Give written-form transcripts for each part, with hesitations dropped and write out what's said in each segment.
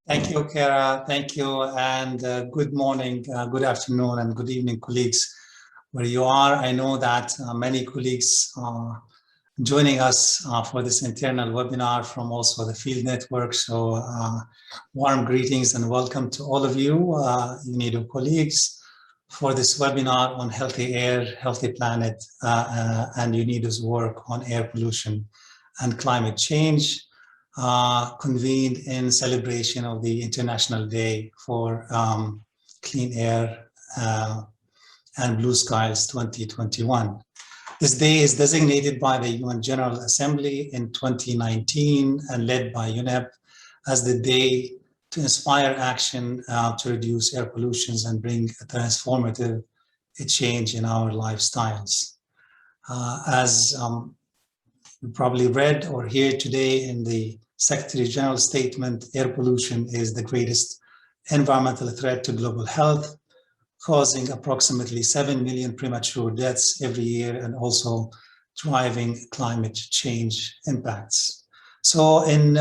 Thank you, Kara. Thank you, and good morning, good afternoon, and good evening, colleagues, where you are. I know that many colleagues are joining us for this internal webinar from also the field network. So warm greetings and welcome to all of you, UNIDO colleagues, for this webinar on healthy air, healthy planet, and UNIDO's work on air pollution and climate change. Convened in celebration of the International Day for Clean Air and Blue Skies 2021. This day is designated by the UN General Assembly in 2019 and led by UNEP as the day to inspire action to reduce air pollution and bring a transformative change in our lifestyles. As you probably read or hear today in the Secretary General statement, air pollution is the greatest environmental threat to global health, causing approximately 7 million premature deaths every year and also driving climate change impacts. So in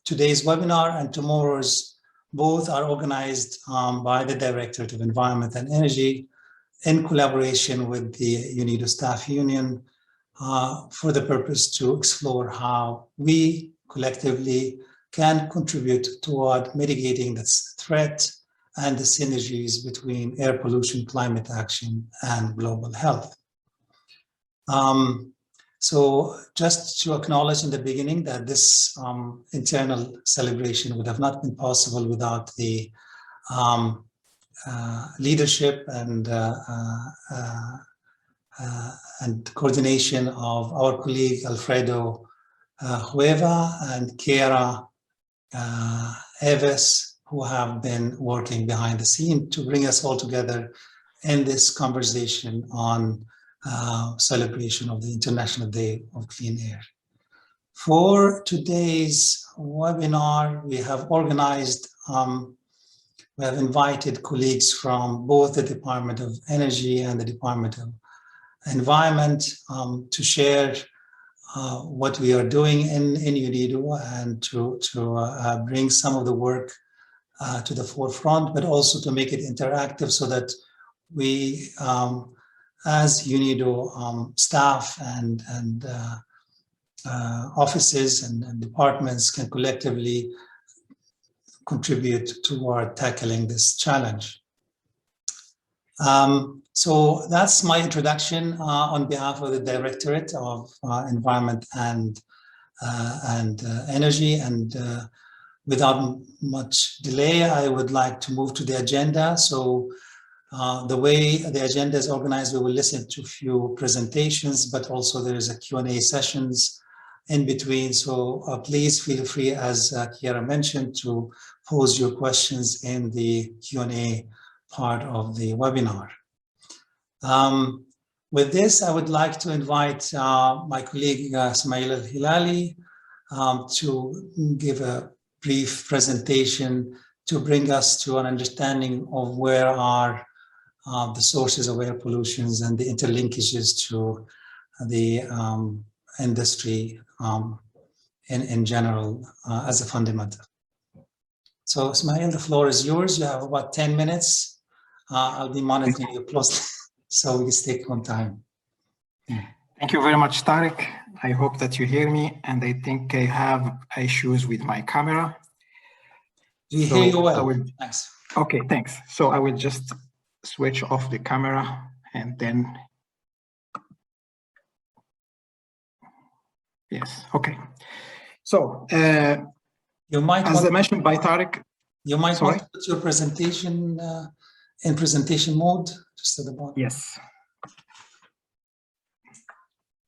today's webinar and tomorrow's, both are organized by the Directorate of Environment and Energy in collaboration with the UNIDO Staff Union for the purpose to explore how we collectively can contribute toward mitigating this threat and the synergies between air pollution, climate action, and global health. So just to acknowledge in the beginning that this internal celebration would have not been possible without the leadership and coordination of our colleague Alfredo Hueva and Kara Eves, who have been working behind the scene to bring us all together in this conversation on celebration of the International Day of Clean Air. For today's webinar, we have organized, we have invited colleagues from both the Department of Energy and the Department of Environment to share what we are doing in UNIDO and to bring some of the work to the forefront, but also to make it interactive so that we, as UNIDO staff and offices and departments can collectively contribute toward tackling this challenge. So that's my introduction on behalf of the Directorate of Environment and Energy. And without much delay, I would like to move to the agenda. So the way the agenda is organized, we will listen to a few presentations, but also there is a Q&A sessions in between. So please feel free, as Kiara mentioned, to pose your questions in the Q&A part of the webinar. With this, I would like to invite my colleague Ismail Al-Hilali to give a brief presentation to bring us to an understanding of where are the sources of air pollution and the interlinkages to the industry in general as a fundamental. So Ismail, the floor is yours. You have about 10 minutes. I'll be monitoring you closely, so we can stay on time. Thank you very much, Tariq. I hope that you hear me, and I think I have issues with my camera. We hear you well. Thanks. Okay, thanks. So I will just switch off the camera and then, yes, okay. So you might, as I mentioned by Tariq, you might want to put your presentation in presentation mode, just at the bottom. Yes.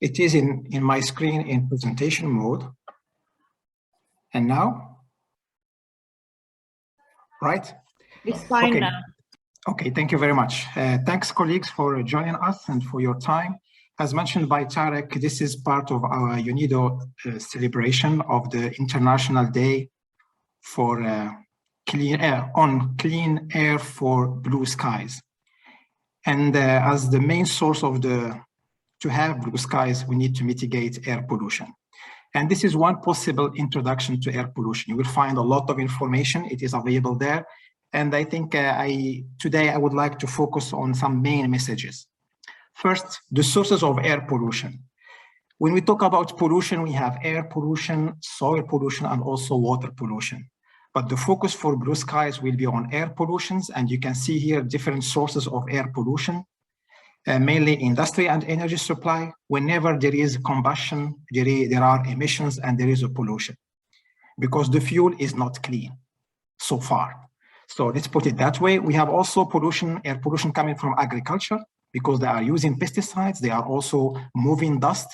It is in my screen in presentation mode. And now? Right? It's fine now. Okay, thank you very much. Thanks, colleagues, for joining us and for your time. As mentioned by Tariq, this is part of our UNIDO celebration of the International Day for clean air for blue skies. And as the main source of to have blue skies, we need to mitigate air pollution. And this is one possible introduction to air pollution. You will find a lot of information. It is available there. And I think today I would like to focus on some main messages. First, the sources of air pollution. When we talk about pollution, we have air pollution, soil pollution, and also water pollution. But the focus for Blue Skies will be on air pollutions, and you can see here different sources of air pollution, mainly industry and energy supply. Whenever there is combustion, there are emissions and there is a pollution, because the fuel is not clean so far. So let's put it that way. We have also pollution, air pollution coming from agriculture, because they are using pesticides, they are also moving dust.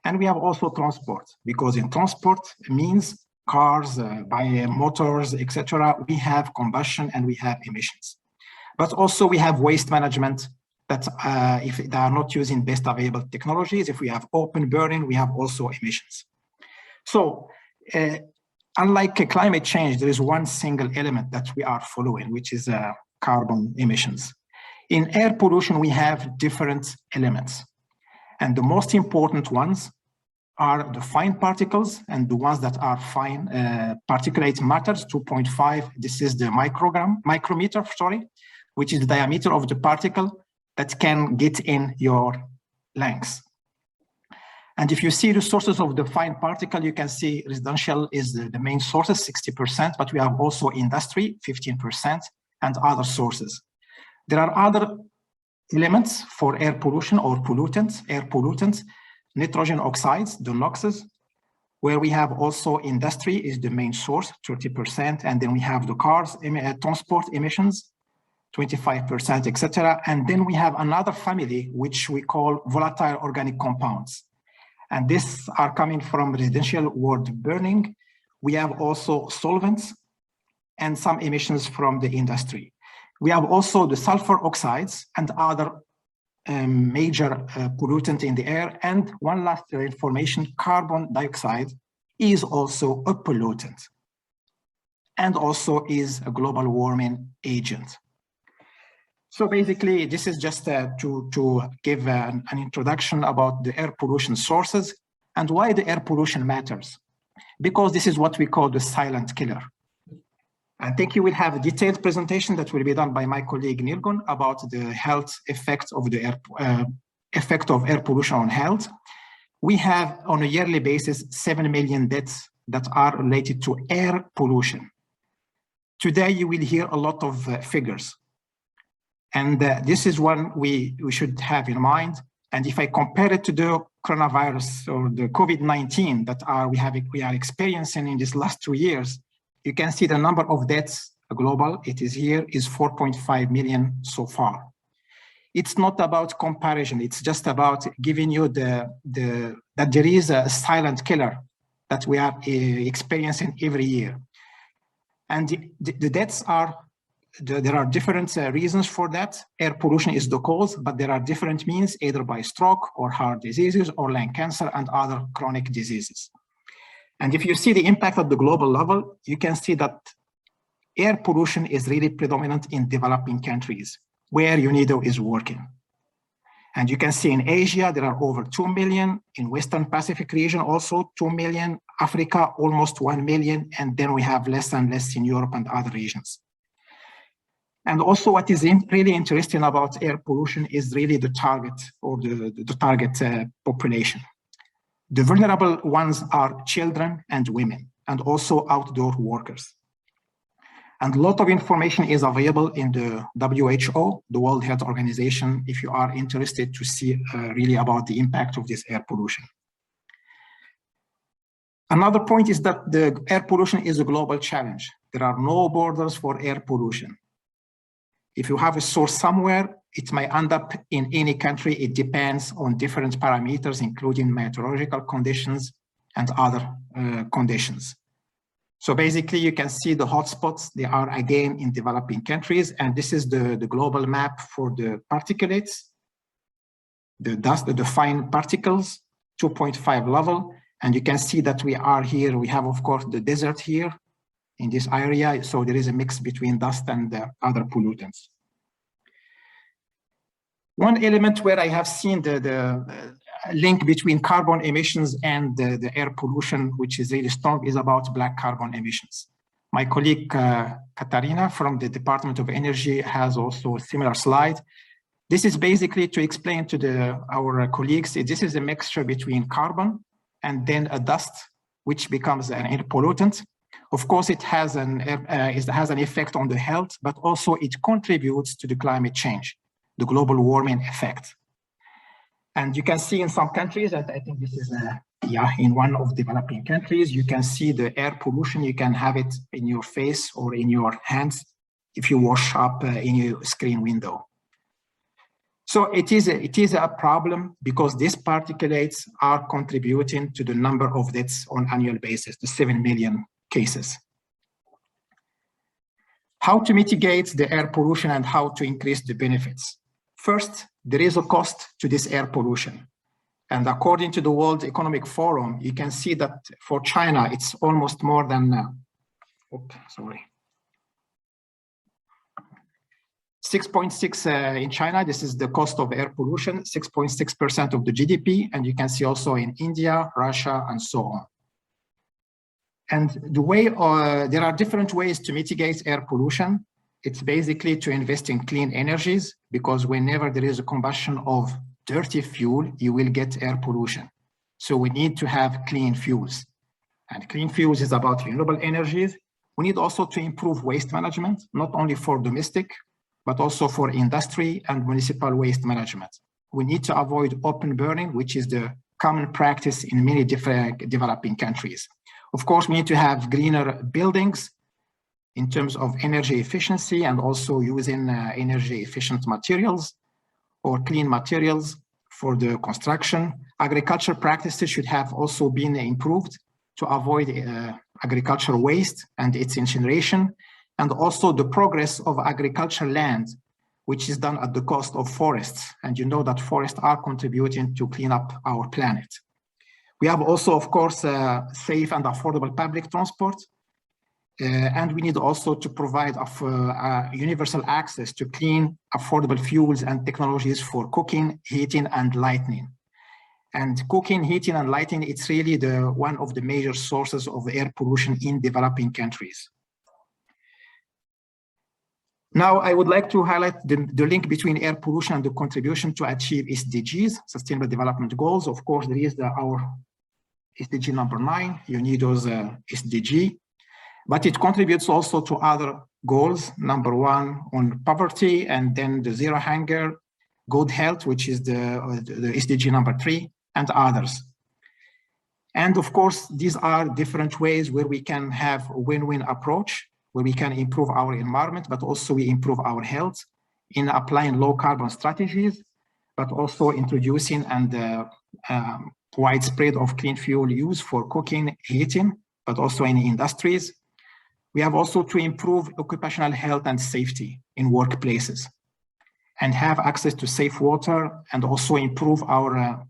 And we have also transport, because in transport means cars, by motors, etc. We have combustion and we have emissions. But also we have waste management that if they are not using best available technologies, if we have open burning, we have also emissions. So unlike climate change, there is one single element that we are following, which is carbon emissions. In air pollution, we have different elements. And the most important ones are the fine particles, and the ones that are fine particulate matters, 2.5. This is the micrometer, which is the diameter of the particle that can get in your lungs. And if you see the sources of the fine particle, you can see residential is the main sources, 60%, but we have also industry, 15%, and other sources. There are other elements for air pollution or pollutants, air pollutants, nitrogen oxides, the NOxes, where we have also industry is the main source, 30%, and then we have the cars, transport emissions, 25%, etc. And then we have another family, which we call volatile organic compounds. And these are coming from residential wood burning. We have also solvents and some emissions from the industry. We have also the sulfur oxides and other major pollutant in the air. And one last information, carbon dioxide is also a pollutant and also is a global warming agent. So basically, this is just to give an introduction about the air pollution sources and why the air pollution matters. Because this is what we call the silent killer. I think you will have a detailed presentation that will be done by my colleague Nilgun about the health effects of the effect of air pollution on health. We have on a yearly basis 7 million deaths that are related to air pollution. Today you will hear a lot of figures. And this is one we should have in mind. And if I compare it to the coronavirus or the COVID-19 that we are experiencing in these last 2 years, you can see the number of deaths global, it is here, is 4.5 million so far. It's not about comparison, it's just about giving you that there is a silent killer that we are experiencing every year. And the deaths are, there are different reasons for that. Air pollution is the cause, but there are different means, either by stroke or heart diseases or lung cancer and other chronic diseases. And if you see the impact at the global level, you can see that air pollution is really predominant in developing countries where UNIDO is working. And you can see in Asia, there are over 2 million, in Western Pacific region also 2 million, Africa almost 1 million, and then we have less and less in Europe and other regions. And also what is really interesting about air pollution is really the target or the target population. The vulnerable ones are children and women, and also outdoor workers. And a lot of information is available in the WHO, the World Health Organization, if you are interested to see really about the impact of this air pollution. Another point is that the air pollution is a global challenge. There are no borders for air pollution. If you have a source somewhere, it may end up in any country. It depends on different parameters, including meteorological conditions and other conditions. So basically, you can see the hotspots. They are again in developing countries, and this is the global map for the particulates, the dust, the fine particles, 2.5 level. And you can see that we are here. We have, of course, the desert here in this area. So there is a mix between dust and other pollutants. One element where I have seen link between carbon emissions and the air pollution, which is really strong, is about black carbon emissions. My colleague Katarina from the Department of Energy has also a similar slide. This is basically to explain to our colleagues, this is a mixture between carbon and then a dust, which becomes an air pollutant. Of course, it has an effect on the health, but also it contributes to the climate change, the global warming effect. And you can see in some countries, and I think this is in one of developing countries, you can see the air pollution. You can have it in your face or in your hands if you wash up in your screen window. So it is a problem because these particulates are contributing to the number of deaths on an annual basis, the 7 million cases. How to mitigate the air pollution and how to increase the benefits? First, there is a cost to this air pollution. And according to the World Economic Forum, you can see that for China, it's almost more than, 6.6 in China, this is the cost of air pollution, 6.6% of the GDP, and you can see also in India, Russia, and so on. And the way, there are different ways to mitigate air pollution. It's basically to invest in clean energies, because whenever there is a combustion of dirty fuel, you will get air pollution. So we need to have clean fuels. And clean fuels is about renewable energies. We need also to improve waste management, not only for domestic, but also for industry and municipal waste management. We need to avoid open burning, which is the common practice in many different developing countries. Of course, we need to have greener buildings in terms of energy efficiency and also using energy efficient materials or clean materials for the construction. Agriculture practices should have also been improved to avoid agricultural waste and its incineration, and also the progress of agricultural land, which is done at the cost of forests. And you know that forests are contributing to clean up our planet. We have also, of course, safe and affordable public transport. And we need also to provide universal access to clean, affordable fuels and technologies for cooking, heating, and lighting. And cooking, heating, and lighting, it's really one of the major sources of air pollution in developing countries. Now, I would like to highlight the link between air pollution and the contribution to achieve SDGs, Sustainable Development Goals. Of course, there is our SDG number 9, UNIDO's SDG, but it contributes also to other goals. Number 1 on poverty, and then the zero hunger, good health, which is the SDG number 3, and others. And of course, these are different ways where we can have a win-win approach, where we can improve our environment, but also we improve our health in applying low carbon strategies, but also introducing and widespread of clean fuel use for cooking, heating, but also in industries. We have also to improve occupational health and safety in workplaces and have access to safe water, and also improve our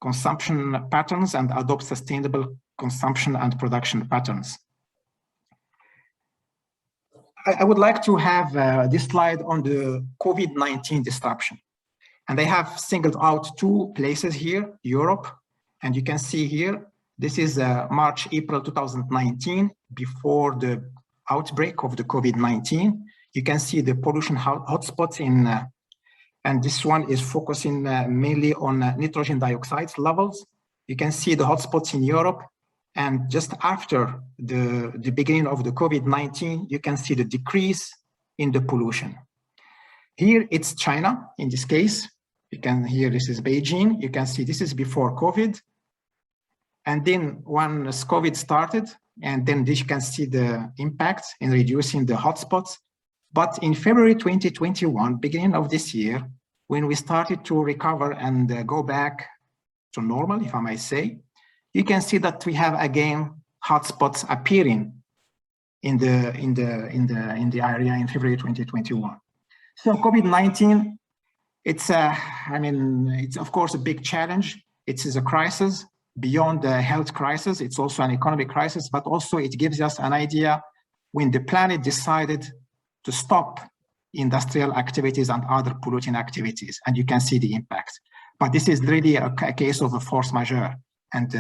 consumption patterns and adopt sustainable consumption and production patterns. I would like to have this slide on the COVID-19 disruption. And I have singled out 2 places here, Europe, and you can see here, this is March, April 2019, before the outbreak of the COVID-19. You can see the pollution hotspots and this one is focusing mainly on nitrogen dioxide levels. You can see the hotspots in Europe. And just after the beginning of the COVID-19, you can see the decrease in the pollution. Here it's China, in this case. You can hear this is Beijing. You can see this is before COVID. And then once COVID started, and then you can see the impact in reducing the hotspots. But in February 2021, beginning of this year, when we started to recover and go back to normal, if I may say, you can see that we have again hotspots appearing in the area in February 2021. So COVID-19, it's of course a big challenge. It is a crisis beyond the health crisis. It's also an economic crisis, but also it gives us an idea when the planet decided to stop industrial activities and other polluting activities, and you can see the impact. But this is really a case of a force majeure, and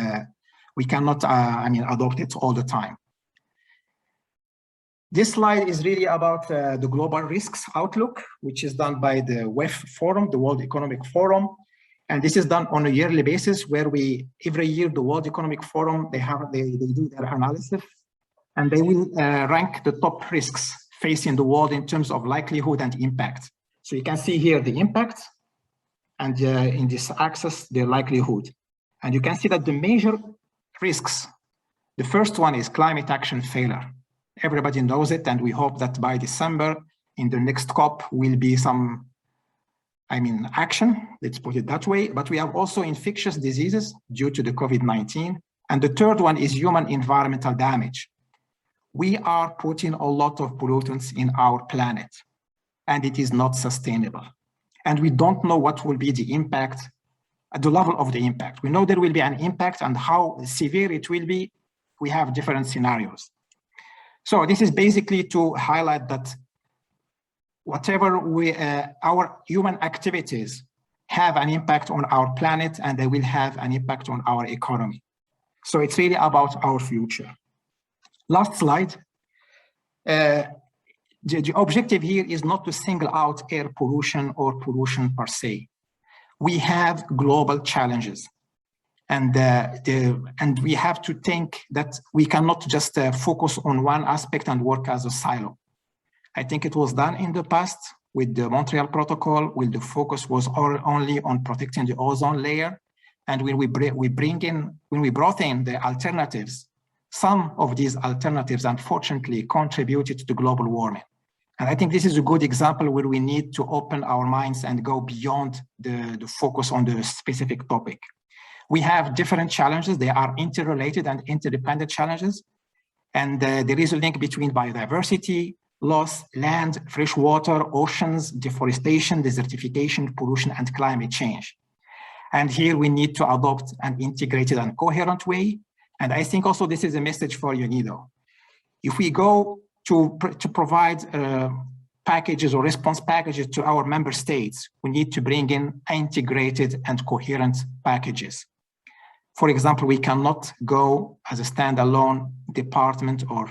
we cannot, adopt it all the time. This slide is really about the global risks outlook, which is done by the WEF Forum, the World Economic Forum. And this is done on a yearly basis, where every year, the World Economic Forum, they do their analysis, and they will rank the top risks facing the world in terms of likelihood and impact. So you can see here the impact, and in this axis, the likelihood. And you can see that the major risks, the first one is climate action failure. Everybody knows it, and we hope that by December, in the next COP, will be some, action, let's put it that way. But we have also infectious diseases due to the COVID-19. And the third one is human environmental damage. We are putting a lot of pollutants in our planet, and it is not sustainable. And we don't know what will be the impact, at the level of the impact. We know there will be an impact, and how severe it will be, we have different scenarios. So this is basically to highlight that whatever our human activities have an impact on our planet, and they will have an impact on our economy. So it's really about our future. Last slide. The objective here is not to single out air pollution or pollution per se. We have global challenges. And we have to think that we cannot just focus on one aspect and work as a silo. I think it was done in the past with the Montreal Protocol, where the focus was only on protecting the ozone layer. And when we brought in the alternatives, some of these alternatives, unfortunately, contributed to global warming. And I think this is a good example where we need to open our minds and go beyond the focus on the specific topic. We have different challenges. They are interrelated and interdependent challenges. And there is a link between biodiversity loss, land, fresh water, oceans, deforestation, desertification, pollution, and climate change. And here we need to adopt an integrated and coherent way. And I think also this is a message for UNIDO. If we go to provide packages or response packages to our member states, we need to bring in integrated and coherent packages. For example, we cannot go as a standalone department or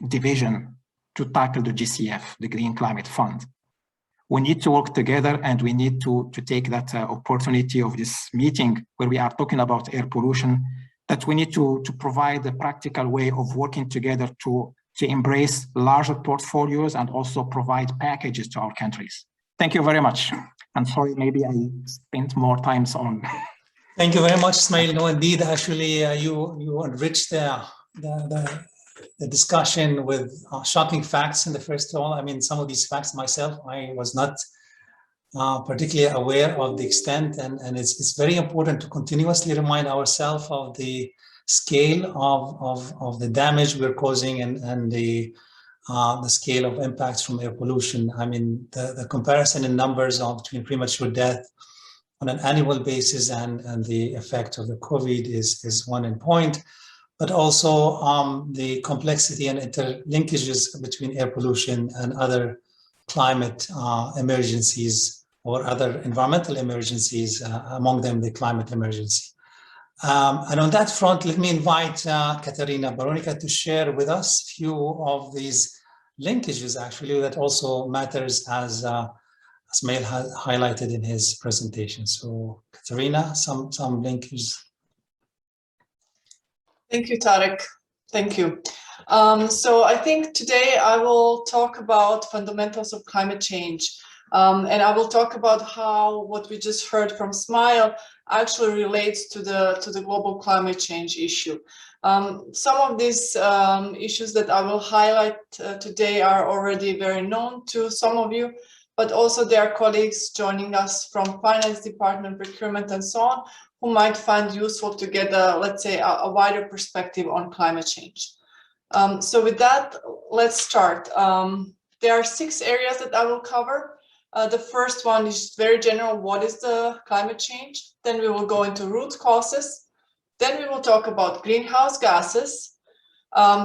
division to tackle the GCF, the Green Climate Fund. We need to work together, and we need to take that opportunity of this meeting where we are talking about air pollution, that we need to provide a practical way of working together to embrace larger portfolios and also provide packages to our countries. Thank you very much. And sorry, maybe I spent more time on. Thank you very much, Ismail. No, indeed, actually, you enriched the discussion with shocking facts in the first of all. I mean, some of these facts myself, I was not particularly aware of the extent, and it's very important to continuously remind ourselves of the scale of the damage we're causing and the scale of impacts from air pollution. I mean, the comparison in numbers between premature death on an annual basis and the effect of the COVID is one in point, but also the complexity and interlinkages between air pollution and other climate emergencies or other environmental emergencies, among them the climate emergency. And on that front, let me invite Katerina Baronica to share with us a few of these linkages actually that also matters as Ismail highlighted in his presentation. So Katerina, some linkages. Thank you, Tarek. Thank you. So I think today I will talk about fundamentals of climate change. And I will talk about how what we just heard from Ismail actually relates to the global climate change issue. Some of these issues that I will highlight today are already very known to some of you, but also there are colleagues joining us from finance department, procurement, and so on, who might find useful to get let's say, a wider perspective on climate change. So with that, let's start. There are 6 areas that I will cover. The first one is very general. What is the climate change? Then we will go into root causes. Then we will talk about greenhouse gases,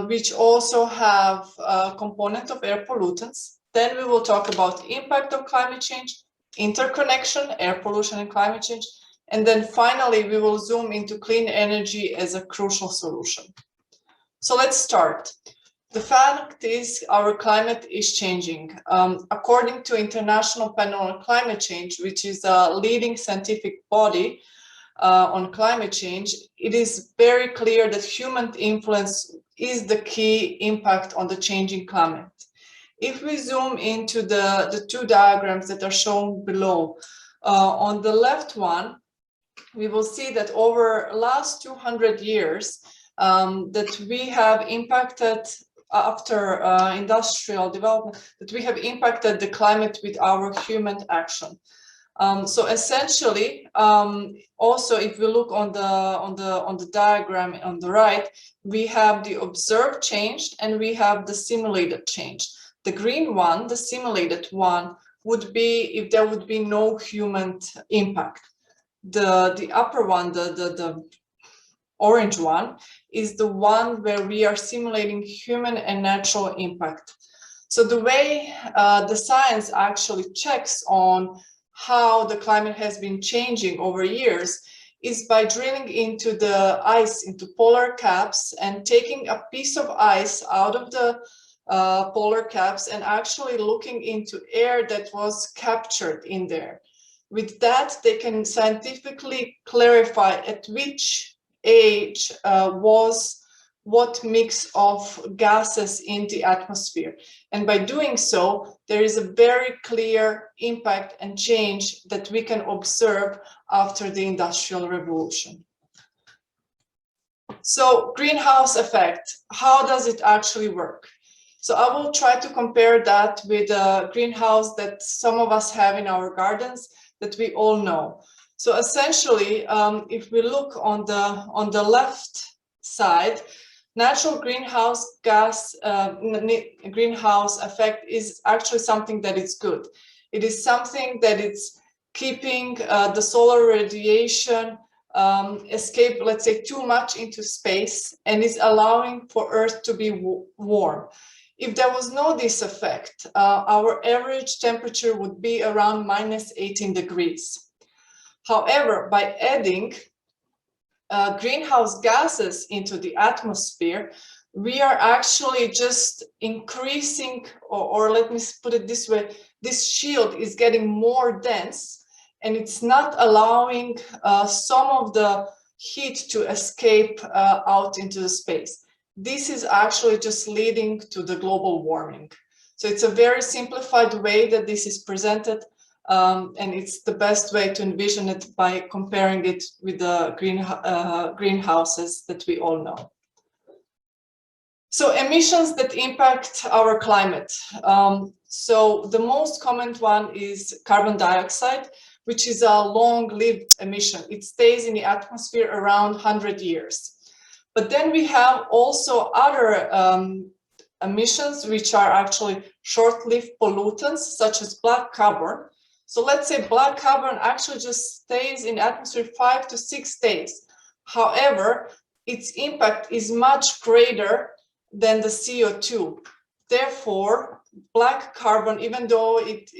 which also have a component of air pollutants. Then we will talk about the impact of climate change. interconnection, air pollution and climate change. And then finally, we will zoom into clean energy as a crucial solution. So let's start. The fact is our climate is changing. According to International Panel on Climate Change, which is a leading scientific body on climate change, it is very clear that human influence is the key impact on the changing climate. If we zoom into the two diagrams that are shown below, on the left one, we will see that over last 200 years that we have impacted after industrial development, that we have impacted the climate with our human action. So essentially, also if we look on the diagram on the right, we have the observed change and we have the simulated change. The green one, the simulated one, would be if there would be no human impact. The upper one, the orange one, is the one where we are simulating human and natural impact. So the way the science actually checks on how the climate has been changing over years is by drilling into the ice, into polar caps, and taking a piece of ice out of the polar caps and actually looking into air that was captured in there. With that, they can scientifically clarify at which age was what mix of gases in the atmosphere. And by doing so, there is a very clear impact and change that we can observe after the Industrial Revolution. So greenhouse effect, how does it actually work? So I will try to compare that with a greenhouse that some of us have in our gardens that we all know. So essentially, if we look on the left side, natural greenhouse gas, greenhouse effect is actually something that is good. It is something that it's keeping the solar radiation escape, let's say, too much into space and is allowing for Earth to be warm. If there was no this effect, our average temperature would be around -18 degrees. However, by adding greenhouse gases into the atmosphere, we are actually just increasing, or let me put it this way, this shield is getting more dense and it's not allowing some of the heat to escape out into the space. This is actually just leading to the global warming. So it's a very simplified way that this is presented, and it's the best way to envision it by comparing it with the greenhouses that we all know. So emissions that impact our climate. So the most common one is carbon dioxide, which is a long-lived emission. It stays in the atmosphere around 100 years. But then we have also other emissions, which are actually short-lived pollutants, such as black carbon. So let's say black carbon actually just stays in the atmosphere 5 to 6 days. However, its impact is much greater than the CO2. Therefore, black carbon, even though it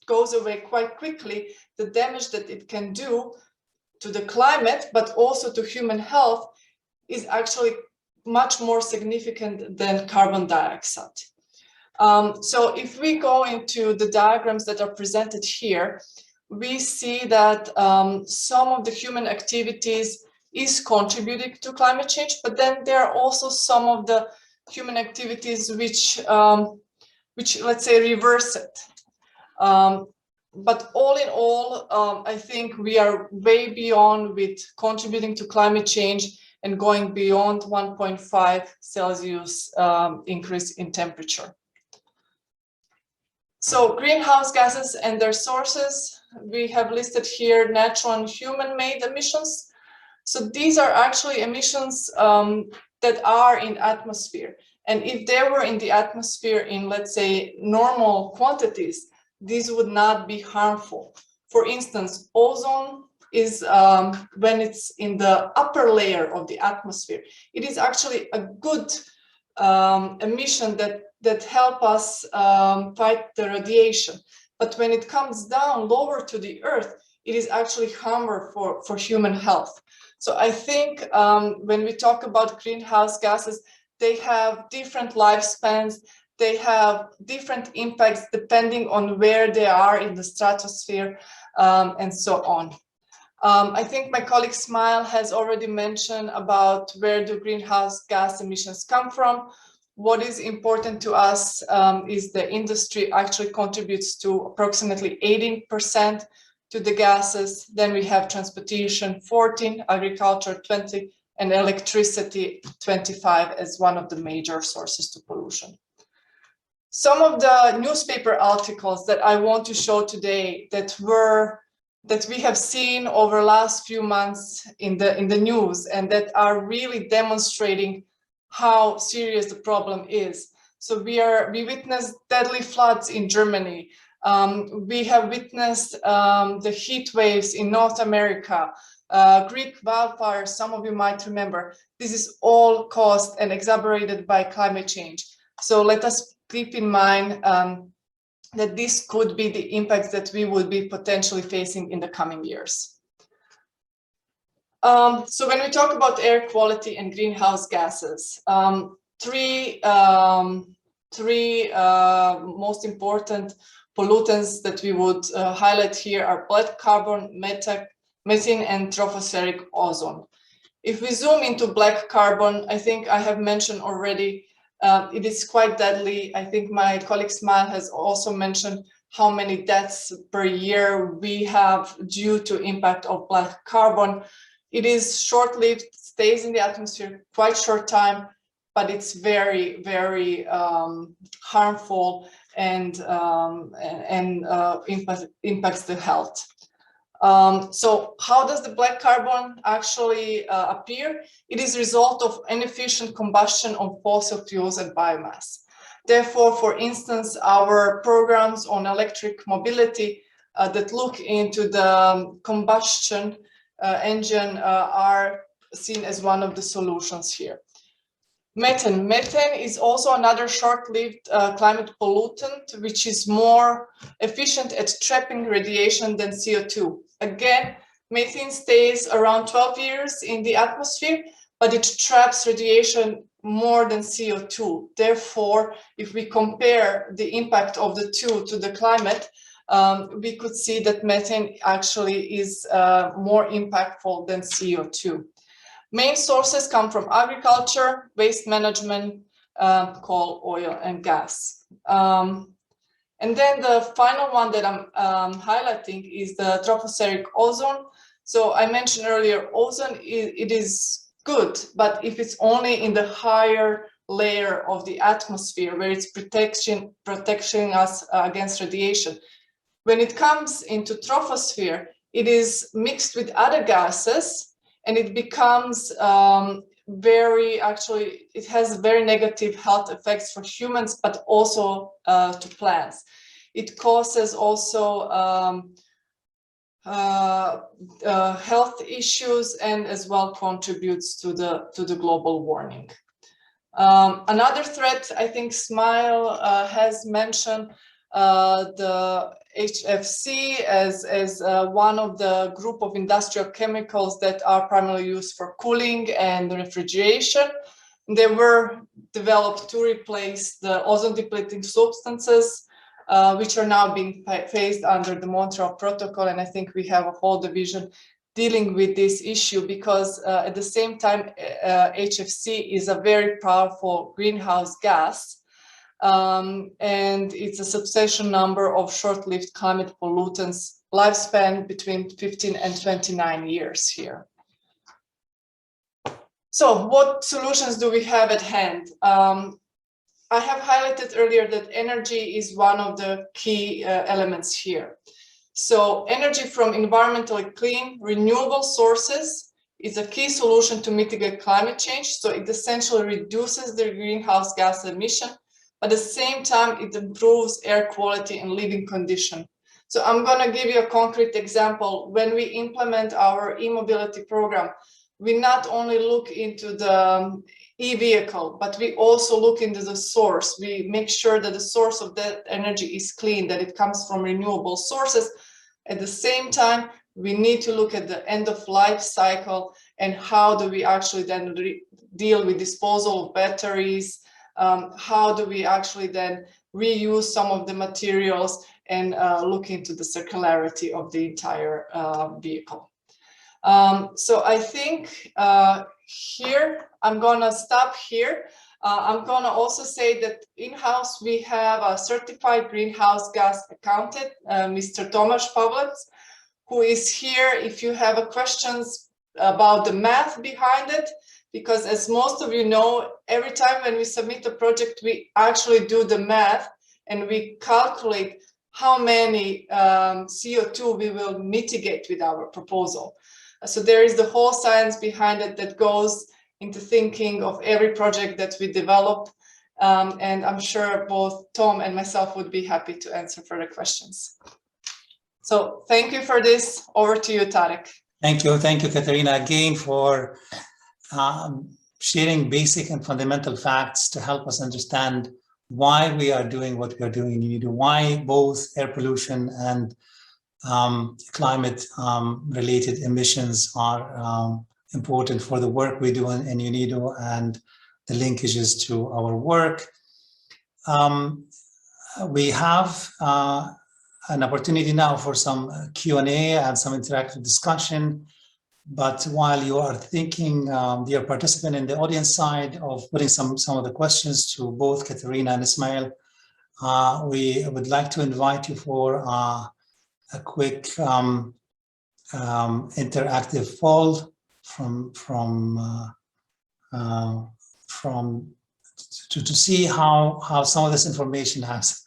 goes away quite quickly, the damage that it can do to the climate, but also to human health, is actually much more significant than carbon dioxide. So if we go into the diagrams that are presented here, we see that some of the human activities is contributing to climate change, but then there are also some of the human activities which let's say reverse it. But all in all, I think we are way beyond with contributing to climate change and going beyond 1.5 Celsius increase in temperature. So greenhouse gases and their sources, we have listed here natural and human-made emissions. So these are actually emissions that are in atmosphere. And if they were in the atmosphere in, let's say, normal quantities, these would not be harmful. For instance, ozone is when it's in the upper layer of the atmosphere, it is actually a good emission that help us fight the radiation. but when it comes down lower to the earth, it is actually harmful for human health. So I think when we talk about greenhouse gases, they have different lifespans, they have different impacts depending on where they are in the stratosphere, and so on. I think my colleague Smile has already mentioned about where do greenhouse gas emissions come from. What is important to us is the industry actually contributes to approximately 18% to the gases. Then we have transportation 14, agriculture 20, and electricity 25 as one of the major sources to pollution. Some of the newspaper articles that I want to show today that we have seen over the last few months in the news and that are really demonstrating how serious the problem is. So we witnessed deadly floods in Germany. We have witnessed the heat waves in North America, Greek wildfires, some of you might remember. This is all caused and exacerbated by climate change. So let us keep in mind that this could be the impacts that we will be potentially facing in the coming years. So when we talk about air quality and greenhouse gases, three most important pollutants that we would highlight here are black carbon, methane, and tropospheric ozone. If we zoom into black carbon, I think I have mentioned already, it is quite deadly. I think my colleague Smile has also mentioned how many deaths per year we have due to impact of black carbon. It is short-lived, stays in the atmosphere quite short time, but it's very, very harmful and impacts the health. So how does the black carbon actually appear? It is a result of inefficient combustion of fossil fuels and biomass. Therefore, for instance, our programs on electric mobility that look into the combustion engine are seen as one of the solutions here. Methane. Methane is also another short-lived climate pollutant, which is more efficient at trapping radiation than CO2. Again, methane stays around 12 years in the atmosphere, but it traps radiation more than CO2. Therefore, if we compare the impact of the two to the climate, we could see that methane actually is more impactful than CO2. Main sources come from agriculture, waste management, coal, oil, and gas. And then the final one that I'm highlighting is the tropospheric ozone. So I mentioned earlier, ozone, it is good, but if it's only in the higher layer of the atmosphere where it's protecting us against radiation. When it comes into troposphere, it is mixed with other gases and it becomes it has very negative health effects for humans, but also to plants. It causes also health issues and as well contributes to the global warming. Another threat, I think Smile has mentioned, the HFC as one of the group of industrial chemicals that are primarily used for cooling and refrigeration. They were developed to replace the ozone depleting substances, which are now being phased under the Montreal Protocol. And I think we have a whole division dealing with this issue because at the same time, HFC is a very powerful greenhouse gas. And it's a substantial number of short-lived climate pollutants, lifespan between 15 and 29 years here. So what solutions do we have at hand? I have highlighted earlier that energy is one of the key elements here. So energy from environmentally clean, renewable sources is a key solution to mitigate climate change. So it essentially reduces the greenhouse gas emission, but at the same time, it improves air quality and living condition. So I'm going to give you a concrete example. When we implement our e-mobility program, we not only look into the e-vehicle, but we also look into the source. We make sure that the source of that energy is clean, that it comes from renewable sources. At the same time, we need to look at the end of life cycle and how do we actually then deal with disposal of batteries, how do we actually then reuse some of the materials and look into the circularity of the entire vehicle. So I think here, I'm gonna stop here. I'm gonna also say that in-house we have a certified greenhouse gas accountant, Mr. Tomasz Pavlec, who is here if you have questions about the math behind it, because as most of you know, every time when we submit a project, we actually do the math and we calculate how many CO2 we will mitigate with our proposal. So there is the whole science behind it that goes into thinking of every project that we develop. And I'm sure both Tom and myself would be happy to answer further questions. So thank you for this. Over to you, Tarek. Thank you, Katerina, again for sharing basic and fundamental facts to help us understand why we are doing what we are doing in UNIDO, why both air pollution and climate related emissions are important for the work we do in UNIDO and the linkages to our work. We have an opportunity now for some Q&A and some interactive discussion. But while you are thinking, dear participant in the audience side, of putting some of the questions to both Katerina and Ismail, we would like to invite you for a quick interactive poll to see how some of this information has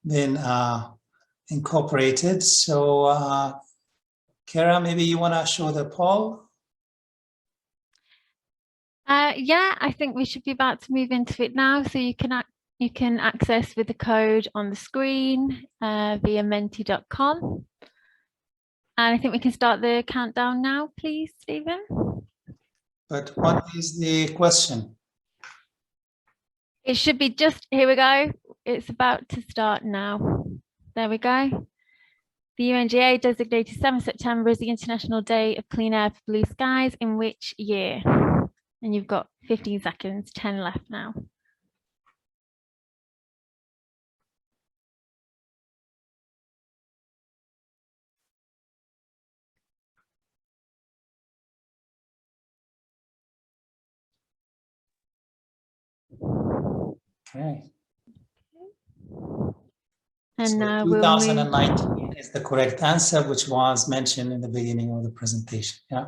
been incorporated. So, Kara, maybe you want to show the poll? Yeah, I think we should be about to move into it now. So you can access with the code on the screen via menti.com. And I think we can start the countdown now, please, Stephen. But what is the question? It should be just, here we go. It's about to start now. There we go. The UNGA designated 7th September as the International Day of Clean Air for Blue Skies in which year? And you've got 15 seconds, 10 left now. Okay. And so now 2019 is the correct answer, which was mentioned in the beginning of the presentation. Yeah.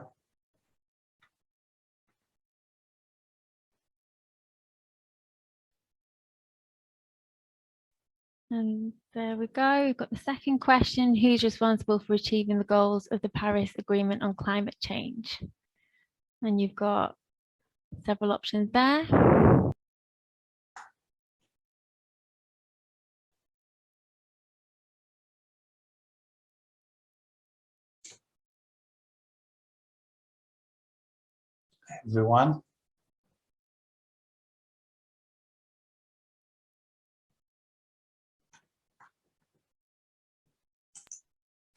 And there we go. We've got the second question. Who's responsible for achieving the goals of the Paris Agreement on climate change? And you've got several options there. Everyone.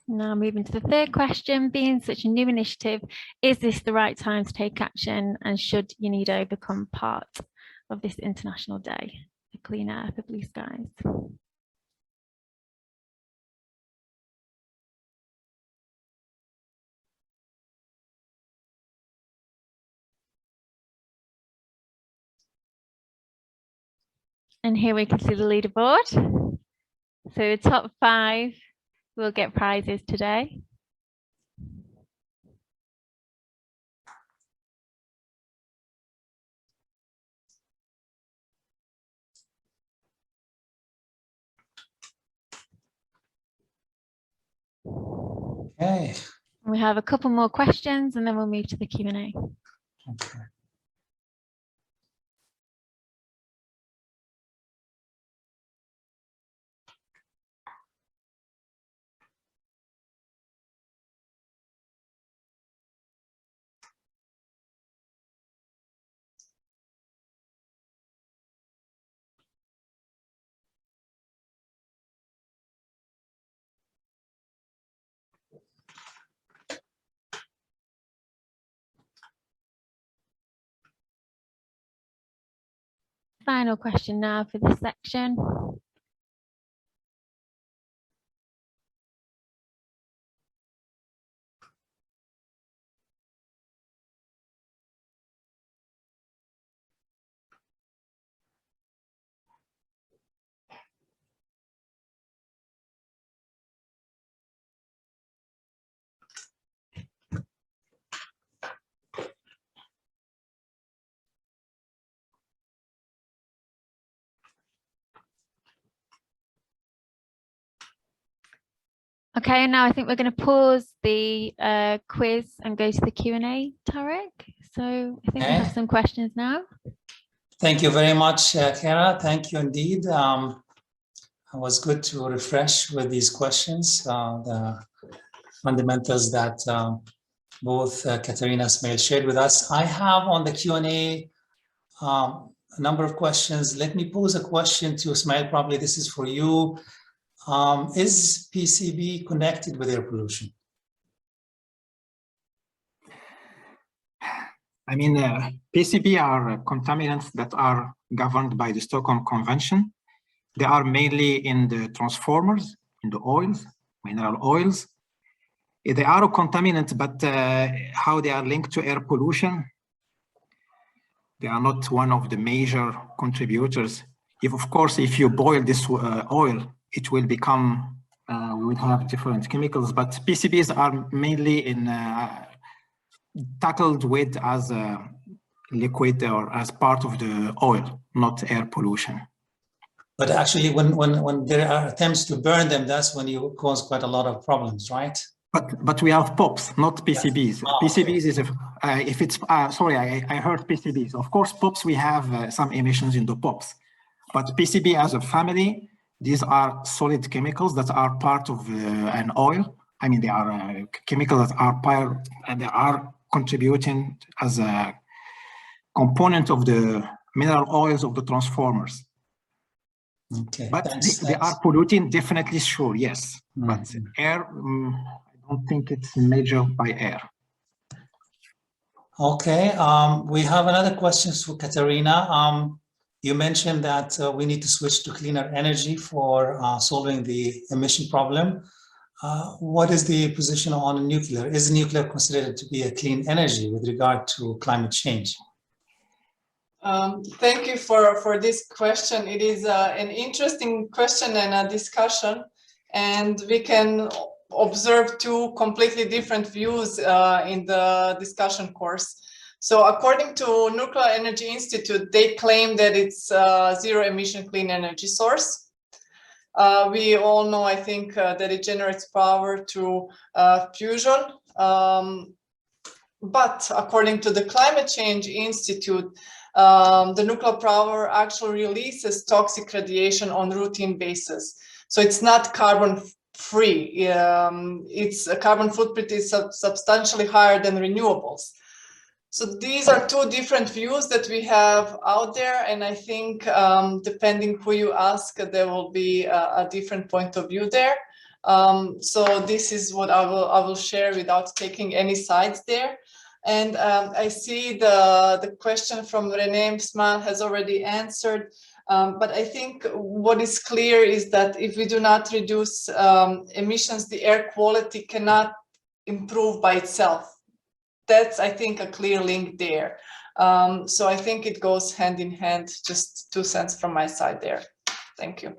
Now moving to the third question, being such a new initiative, is this the right time to take action, and should UNIDO become part of this International Day for Clean Air for Blue Skies? And here we can see the leaderboard. So the top 5 will get prizes today. Okay. We have a couple more questions and then we'll move to the Q&A. Okay. final question now for this section. Okay, and now I think we're going to pause the quiz and go to the Q&A, Tarek. So I think we have some questions now. Thank you very much, Kara. Thank you indeed. It was good to refresh with these questions, the fundamentals that both Katerina and Ismail shared with us. I have on the Q&A a number of questions. Let me pose a question to Ismail. Probably this is for you. Is PCB connected with air pollution? I mean, PCB are contaminants that are governed by the Stockholm Convention. They are mainly in the transformers, in the oils, mineral oils. They are a contaminant, but how they are linked to air pollution, they are not one of the major contributors. Of course, if you boil this oil, it will become, we will have different chemicals, but PCBs are mainly in tackled with as a liquid or as part of the oil, not air pollution. But actually, when there are attempts to burn them, that's when you cause quite a lot of problems, right? But we have POPs, not PCBs. Yeah. Oh, PCBs okay. is if it's sorry, I heard PCBs. Of course, POPs we have some emissions in the POPs, but PCB as a family, these are solid chemicals that are part of an oil. I mean, they are chemicals that are part and they are contributing as a component of the mineral oils of the transformers. Okay. But they are polluting, definitely, sure, yes. But air, I don't think it's measured by air. Okay, we have another question for Katerina. You mentioned that we need to switch to cleaner energy for solving the emission problem. What is the position on nuclear? Is nuclear considered to be a clean energy with regard to climate change? Thank you for this question. It is an interesting question and a discussion, and we can observe two completely different views in the discussion course. So according to Nuclear Energy Institute, they claim that it's a zero emission clean energy source. We all know, I think, that it generates power through fusion. But according to the Climate Change Institute, the nuclear power actually releases toxic radiation on routine basis. So it's not carbon free. Its carbon footprint is substantially higher than renewables. So these are two different views that we have out there, and I think depending who you ask, there will be a different point of view there. So this is what I will share without taking any sides there. And I see the question from Renee Ismail has already answered, but I think what is clear is that if we do not reduce emissions, the air quality cannot improve by itself. That's, I think, a clear link there. So I think it goes hand in hand, just 2 cents from my side there. Thank you.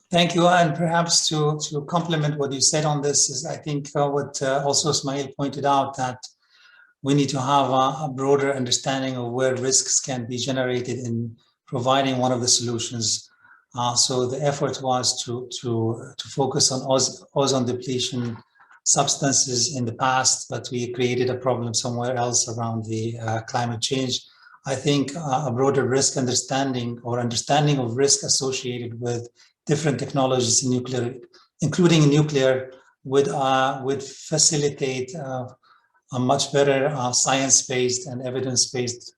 Thank you. And perhaps to complement what you said on this is, I think what also Ismail pointed out, that we need to have a broader understanding of where risks can be generated in providing one of the solutions. So the effort was to focus on ozone depletion substances in the past, but we created a problem somewhere else around the climate change. I think a broader risk understanding or understanding of risk associated with different technologies in nuclear, including nuclear, would facilitate a much better science-based and evidence-based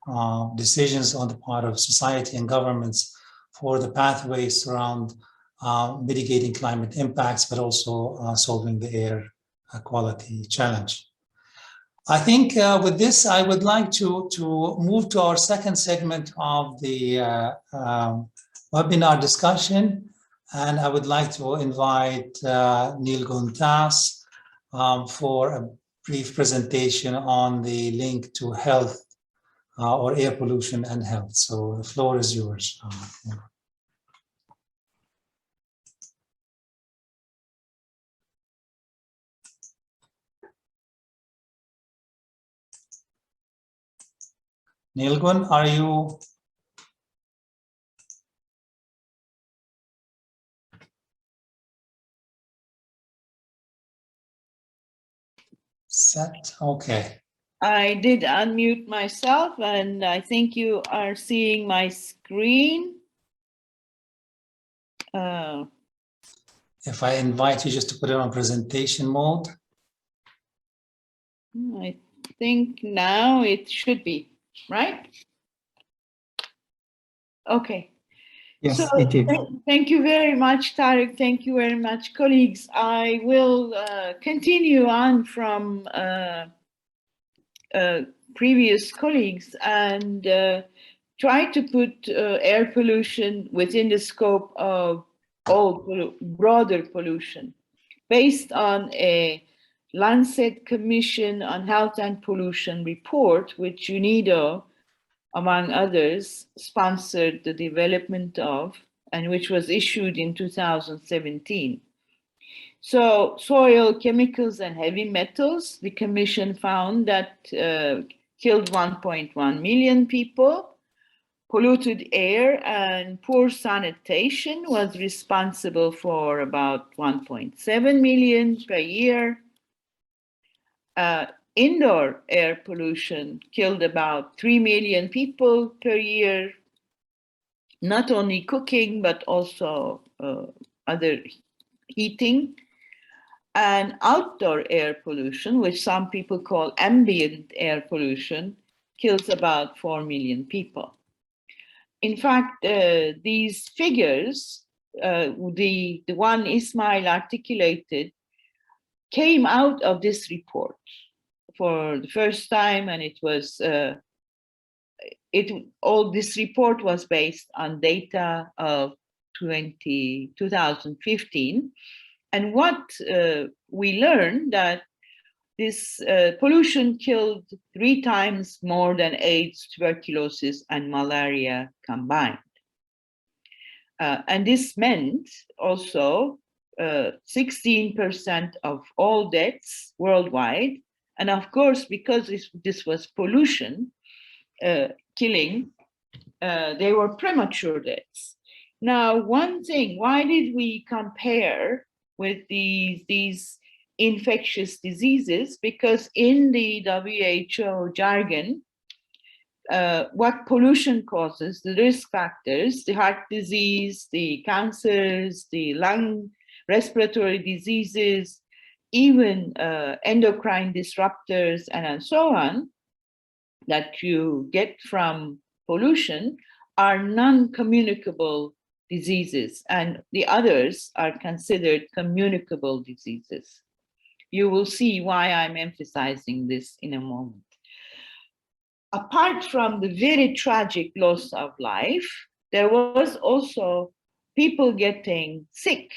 decisions on the part of society and governments for the pathways around mitigating climate impacts, but also solving the air quality challenge. I think with this, I would like to move to our second segment of the webinar discussion. And I would like to invite Neil Guntas for a brief presentation on the link to health or air pollution and health. So the floor is yours. Nilgun, are you set? Okay. I did unmute myself, and I think you are seeing my screen. If I invite you just to put it on presentation mode. I think now it should be, right? Okay. Yes, So it is. thank you very much, Tarek. Thank you very much, colleagues. I will continue on from previous colleagues and try to put air pollution within the scope of all broader pollution based on a Lancet Commission on Health and Pollution report, which UNIDO, among others, sponsored the development of, and which was issued in 2017. So soil, chemicals, and heavy metals, the Commission found that killed 1.1 million people. Polluted air and poor sanitation was responsible for about 1.7 million per year. Indoor air pollution killed about 3 million people per year, not only cooking, but also other heating. And outdoor air pollution, which some people call ambient air pollution, kills about 4 million people. In fact, these figures, the one Ismail articulated, came out of this report for the first time, and it was all this report was based on data of 2015. And what we learned that this pollution killed 3 times more than AIDS, tuberculosis, and malaria combined. And this meant also 16% of all deaths worldwide. And of course, because this was pollution killing, they were premature deaths. Now, one thing, why did we compare with these infectious diseases? Because in the WHO jargon, what pollution causes, the risk factors, the heart disease, the cancers, the lung respiratory diseases, even endocrine disruptors, and so on, that you get from pollution are non-communicable diseases, and the others are considered communicable diseases. You will see why I'm emphasizing this in a moment. Apart from the very tragic loss of life, there was also people getting sick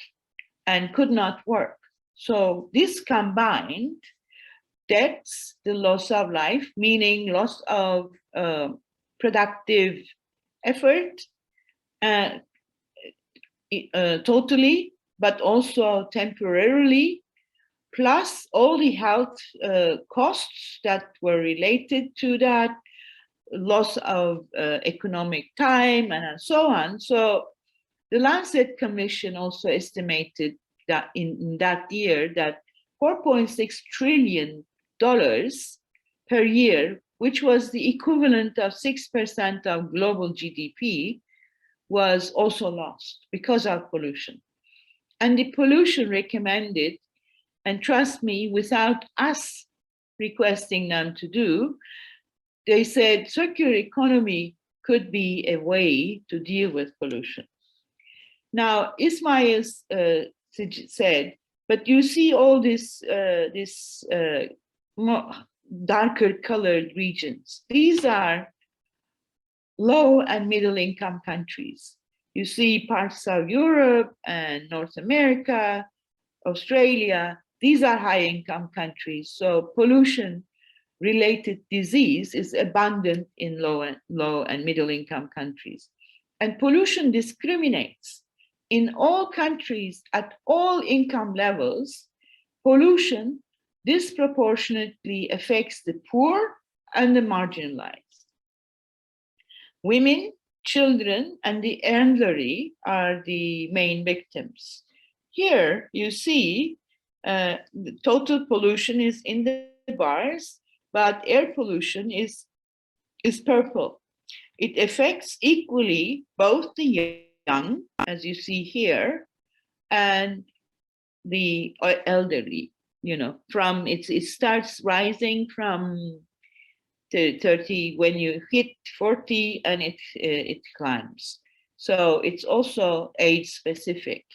and could not work. So this combined deaths, the loss of life, meaning loss of productive effort totally, but also temporarily, plus all the health costs that were related to that, loss of economic time, and so on. So the Lancet Commission also estimated that in that year that $4.6 trillion per year, which was the equivalent of 6% of global GDP, was also lost because of pollution. And the pollution recommended, and trust me, without us requesting them to do, they said circular economy could be a way to deal with pollution. Now, Ismail said, but you see all this darker colored regions. These are low and middle income countries. You see parts of Europe and North America, Australia, these are high income countries. So pollution related disease is abundant in low and middle income countries. And pollution discriminates. In all countries at all income levels, pollution disproportionately affects the poor and the marginalized. Women, children, and the elderly are the main victims. Here you see the total pollution is in the bars, but air pollution is purple. It affects equally both the young, as you see here, and the elderly. You know, from it starts rising from 30 when you hit 40, and it climbs. So it's also age specific.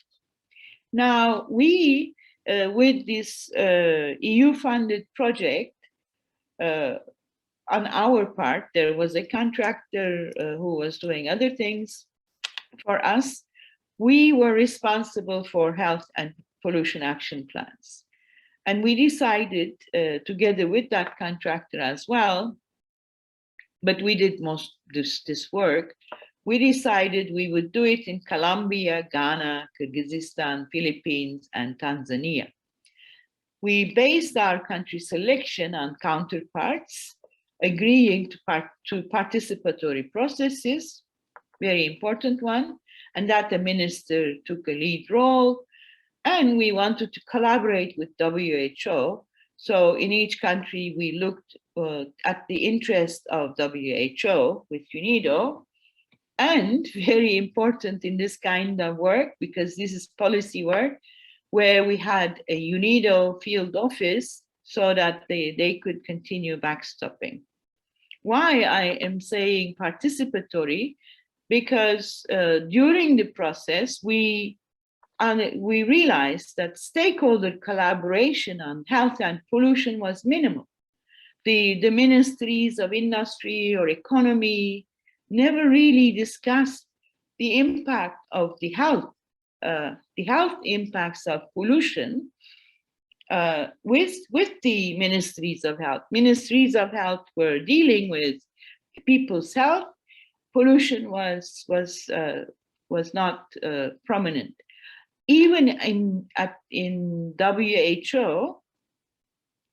Now we, with this EU-funded project, on our part, there was a contractor who was doing other things for us. We were responsible for health and pollution action plans. And we decided, together with that contractor as well, but we did most this work, we decided we would do it in Colombia, Ghana, Kyrgyzstan, Philippines, and Tanzania. We based our country selection on counterparts, agreeing to participatory processes, very important one, and that the minister took a lead role. And we wanted to collaborate with WHO. So in each country, we looked at the interest of WHO with UNIDO. And very important in this kind of work, because this is policy work, where we had a UNIDO field office so that they could continue backstopping. Why I am saying participatory? Because during the process, we realized that stakeholder collaboration on health and pollution was minimal. The ministries of industry or economy never really discussed the impact of the health impacts of pollution with the ministries of health. Ministries of health were dealing with people's health. Pollution was not prominent. Even in WHO,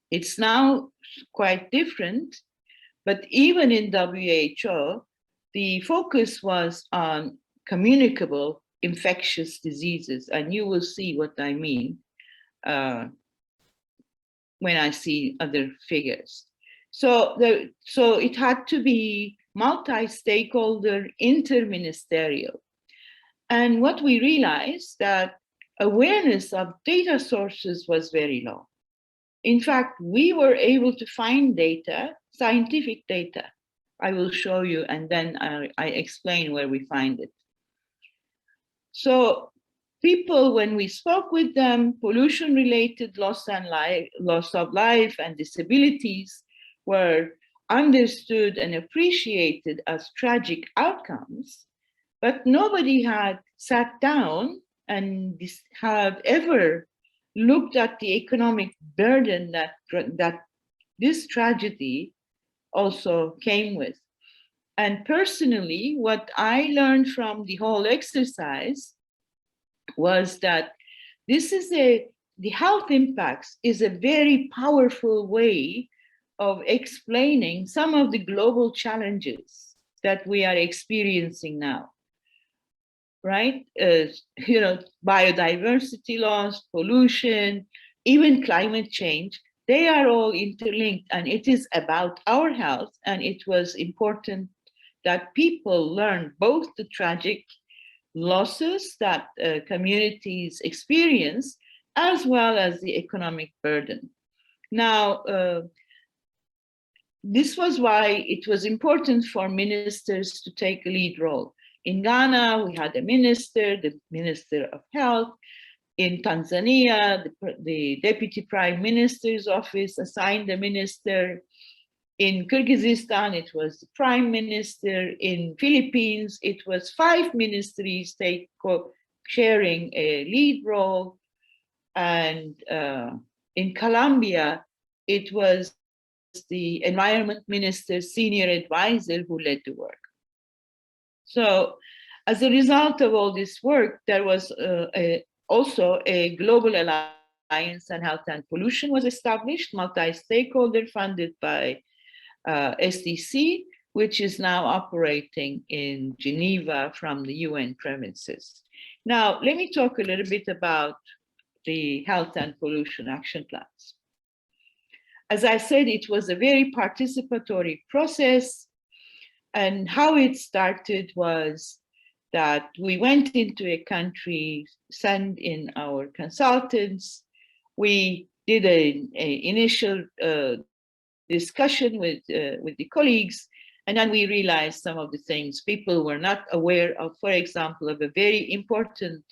it's now quite different, but even in WHO, the focus was on communicable infectious diseases, and you will see what I mean when I see other figures. So it had to be multi-stakeholder, interministerial. And what we realized that awareness of data sources was very low. In fact, we were able to find data, scientific data. I will show you, and then I explain where we find it. So people, when we spoke with them, pollution-related loss of life and disabilities were understood and appreciated as tragic outcomes, but nobody had sat down and have ever looked at the economic burden that this tragedy also came with. And personally, what I learned from the whole exercise was that the health impacts is a very powerful way of explaining some of the global challenges that we are experiencing now, right? Biodiversity loss, pollution, even climate change, they are all interlinked, and it is about our health. And it was important that people learn both the tragic losses that communities experience, as well as the economic burden. Now, this was why it was important for ministers to take a lead role. In Ghana, we had a minister, the Minister of Health, In Tanzania, the Deputy Prime Minister's office assigned a minister. In Kyrgyzstan, it was the Prime Minister. In Philippines, it was 5 ministries sharing a lead role. And in Colombia, it was the Environment Minister's senior advisor who led the work. So as a result of all this work, there was also a global alliance on health and pollution was established, multi-stakeholder, funded by SDC, which is now operating in Geneva from the UN premises. Now, let me talk a little bit about the health and pollution action plans. As I said, it was a very participatory process, and how it started was that we went into a country, sent in our consultants. We did an initial discussion with the colleagues, and then we realized some of the things people were not aware of, for example, of a very important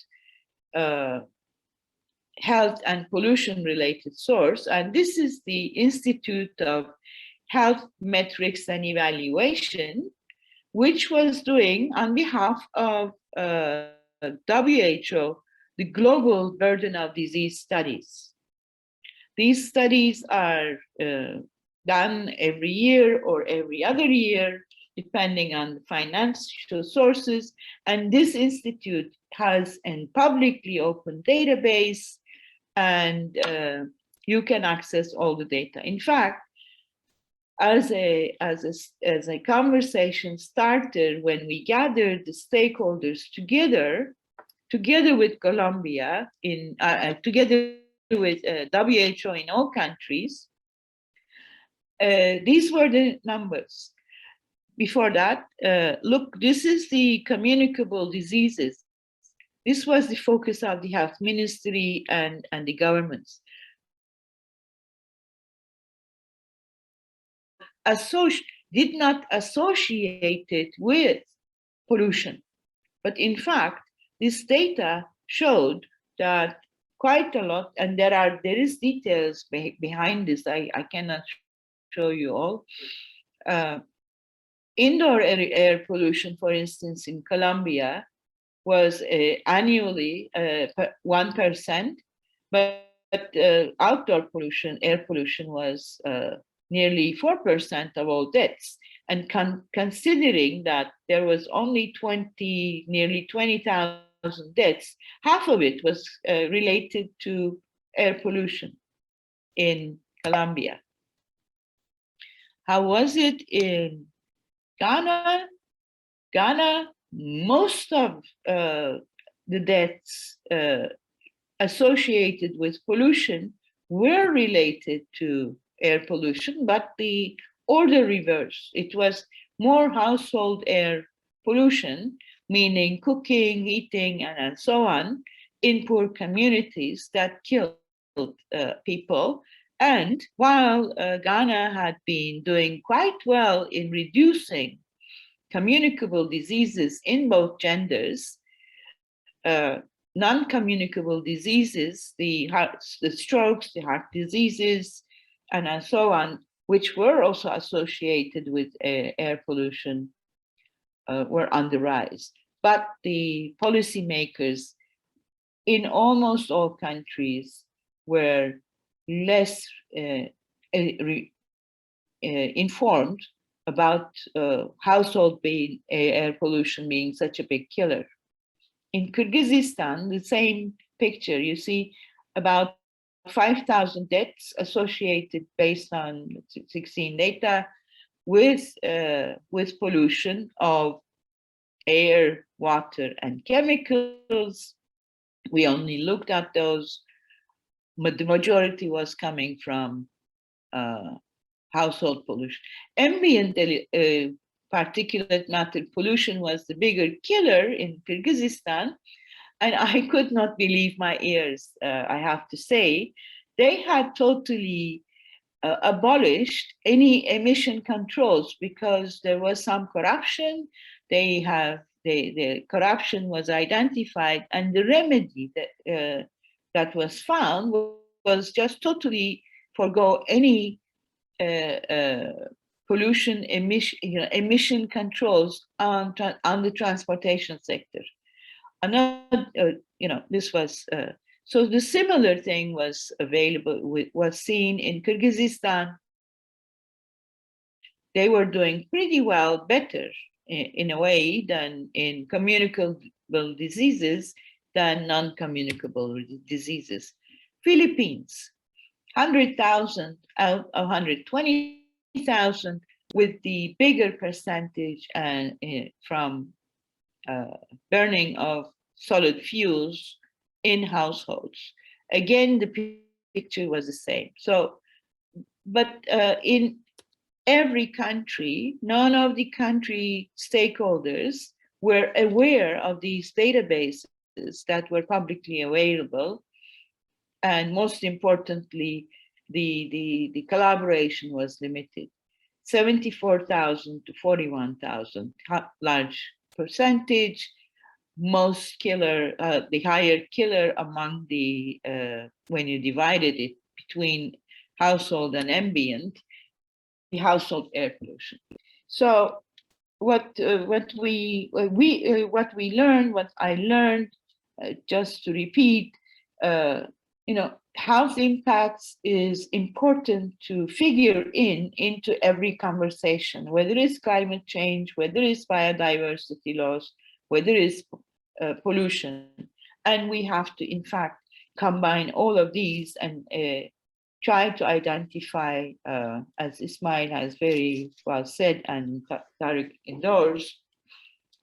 health and pollution related source. And this is the Institute of Health Metrics and Evaluation, which was doing on behalf of WHO, the global burden of disease studies. These studies are done every year or every other year, depending on the financial sources. And this institute has a publicly open database, and you can access all the data. In fact, as a conversation starter, when we gathered the stakeholders together with Colombia, together with WHO in all countries, these were the numbers. Before that, look, this is the communicable diseases. This was the focus of the health ministry and the governments. Did not associate it with pollution. But in fact, this data showed that quite a lot, and there is details behind this, I cannot show you all. Indoor air pollution, for instance, in Colombia was annually 1%, but outdoor pollution, air pollution was nearly 4% of all deaths. And considering that there was only nearly 20,000 deaths, half of it was related to air pollution in Colombia. How was it in Ghana? Ghana, most of the deaths associated with pollution were related to air pollution, but the order reversed. It was more household air pollution, meaning cooking, eating, and so on, in poor communities that killed people. And while Ghana had been doing quite well in reducing communicable diseases in both genders, non-communicable diseases, the strokes, the heart diseases, and so on, which were also associated with air pollution, were on the rise. But the policymakers in almost all countries were less informed about household air pollution being such a big killer. In Kyrgyzstan, the same picture, you see about 5,000 deaths associated based on 16 data with pollution of air, water, and chemicals. We only looked at those, but the majority was coming from household pollution. Ambient particulate matter pollution was the bigger killer in Kyrgyzstan, and I could not believe my ears, I have to say. They had totally abolished any emission controls because there was some corruption. The corruption was identified, and the remedy that that was found was just totally forgo any pollution emission controls on the transportation sector. Another, this was so the similar thing was was seen in Kyrgyzstan. They were doing pretty well, better in a way than in communicable diseases than non-communicable diseases. Philippines, 100,000 out of 120,000, with the bigger percentage from burning of solid fuels in households. Again, the picture was the same. So, but in every country, none of the country stakeholders were aware of these databases that were publicly available. And most importantly, the collaboration was limited. 74,000 to 41,000, large percentage. Most killer, the higher killer among the, when you divided it between household and ambient, the household air pollution. So what I learned, just to repeat, health impacts is important to figure into every conversation, whether it's climate change, whether it's biodiversity loss, whether it's pollution. And we have to, in fact, combine all of these and try to identify, as Ismail has very well said and Tariq endorsed,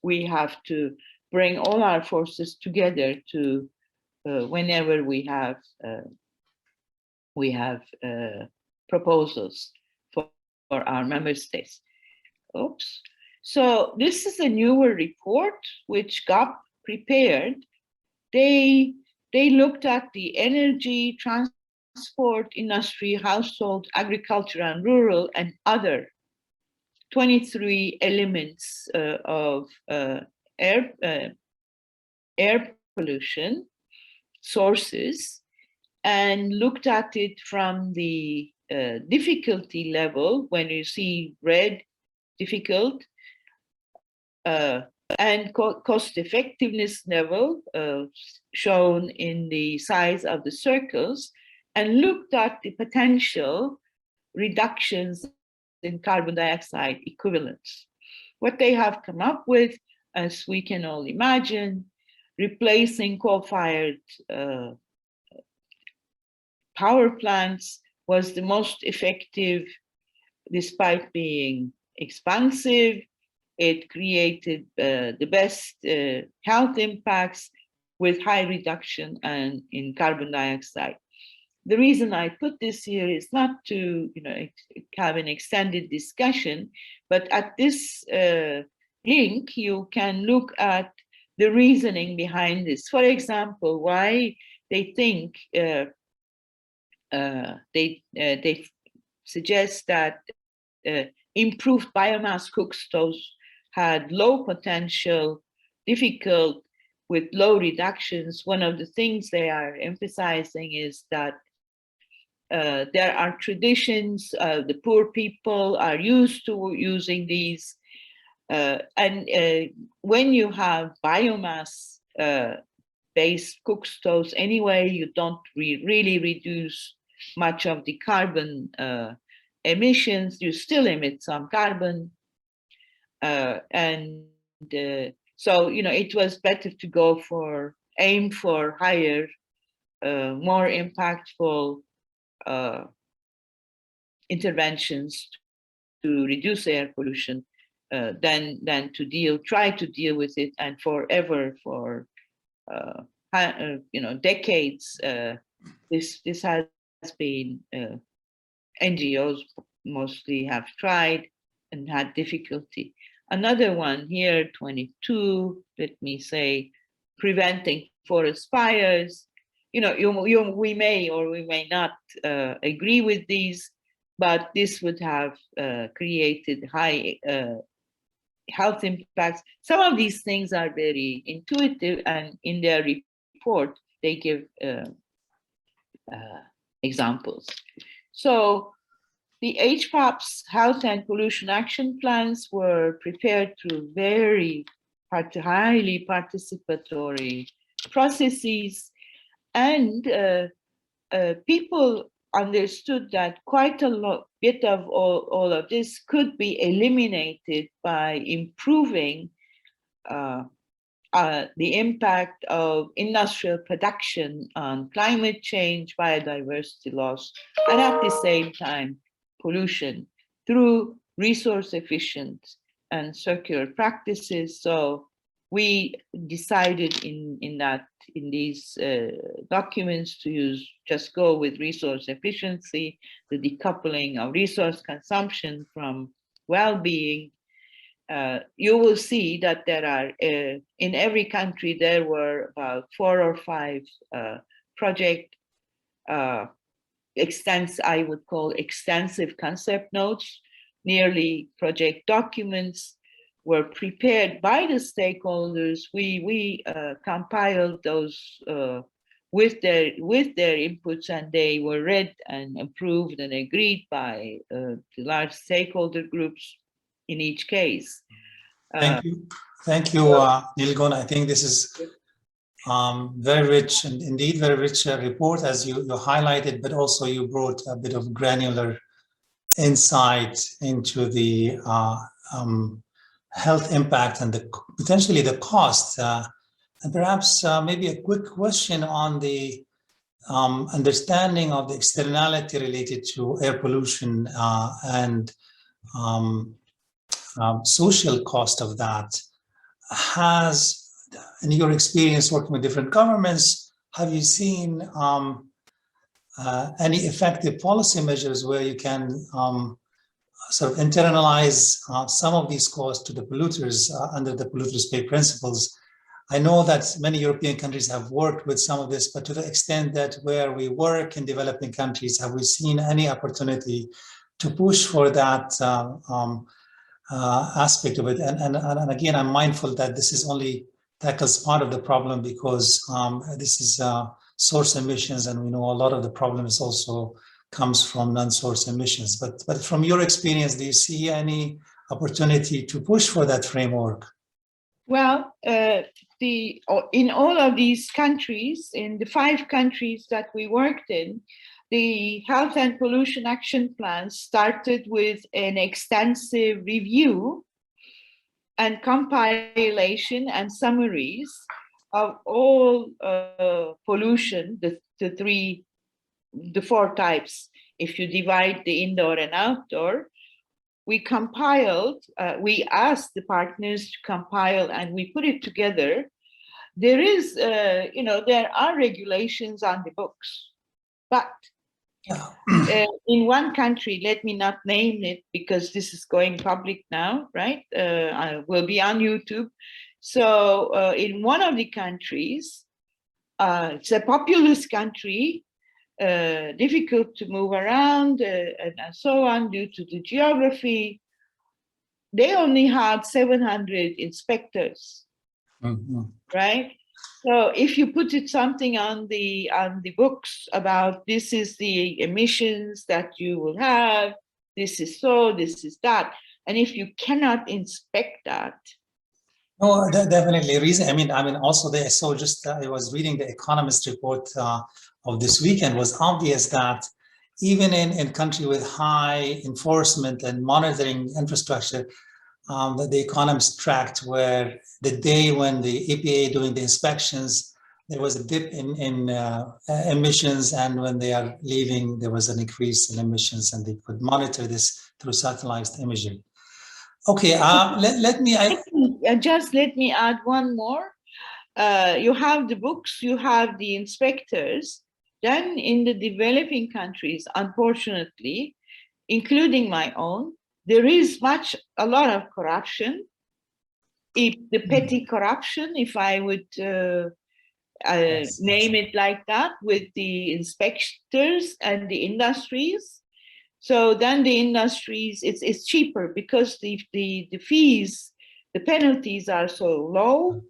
we have to bring all our forces together to whenever we have proposals for our member states. Oops. So this is a newer report which GAP prepared. They looked at the energy, transport, industry, household, agriculture, and rural, and other 23 elements of air pollution sources, and looked at it from the difficulty level. When you see red, difficult, and cost effectiveness level shown in the size of the circles, and looked at the potential reductions in carbon dioxide equivalents. What they have come up with, as we can all imagine, replacing coal-fired power plants was the most effective, despite being expensive. It created the best health impacts with high reduction in carbon dioxide. The reason I put this here is not to have an extended discussion, but at this link, you can look at the reasoning behind this. For example, why they think they suggest that improved biomass cook stoves had low potential, difficult, with low reductions. One of the things they are emphasizing is that there are traditions, the poor people are used to using these. And when you have biomass based cook stoves anyway, you don't really reduce much of the carbon emissions. You still emit some carbon. So, it was better to aim for higher, more impactful interventions to reduce air pollution than to try to deal with it and forever for decades. This has been NGOs mostly have tried and had difficulty. Another one here, 22, let me say, preventing forest fires. We may or we may not agree with these, but this would have created high health impacts. Some of these things are very intuitive, and in their report, they give examples. So the HPAP's health and pollution action plans were prepared through very highly participatory processes, and people understood that quite a bit of all of this could be eliminated by improving the impact of industrial production on climate change, biodiversity loss, and at the same time, pollution through resource efficient and circular practices. So we decided in these documents to just go with resource efficiency, the decoupling of resource consumption from well-being. You will see that there are, in every country, there were about 4 or 5 project I would call extensive concept notes, nearly project documents were prepared by the stakeholders. We compiled those with their inputs, and they were read and approved and agreed by the large stakeholder groups in each case. Thank you, Nilgun. I think this is very rich, and indeed very rich report, as you highlighted, but also you brought a bit of granular insight into the health impact and potentially the cost. And perhaps maybe a quick question on the understanding of the externality related to air pollution and social cost of that. Has, in your experience working with different governments, have you seen any effective policy measures where you can sort of internalize some of these costs to the polluters under the polluters pay principles? I know that many European countries have worked with some of this, but to the extent that where we work in developing countries, have we seen any opportunity to push for that aspect of it? And again, I'm mindful that this is only tackles part of the problem, because this is source emissions, and we know a lot of the problems also comes from non-source emissions. But from your experience, do you see any opportunity to push for that framework? Well, in all of these countries, in the 5 countries that we worked in, the health and pollution action plans started with an extensive review and compilation and summaries of all pollution, the 4 types. If you divide the indoor and outdoor, we compiled, we asked the partners to compile, and we put it together. There is, there are regulations on the books, but in one country, let me not name it because this is going public now, right? I will be on YouTube. So in one of the countries, it's a populous country, difficult to move around and so on due to the geography. They only had 700 inspectors, right? So if you put something on the books about this is the emissions that you will have, this is so, this is that, and if you cannot inspect that. No, definitely. Reason. I mean, also I saw just I was reading the Economist report of this weekend. Was obvious that even in country with high enforcement and monitoring infrastructure, that the Economist tracked where the day when the EPA doing the inspections, there was a dip in emissions, and when they are leaving, there was an increase in emissions, and they could monitor this through satellite imaging. Okay, let me add one more. You have the books, you have the inspectors. Then in the developing countries, unfortunately, including my own, there is a lot of corruption. If the petty corruption, if I would name it like that, with the inspectors and the industries. So then the industries, it's cheaper because the fees, the penalties are so low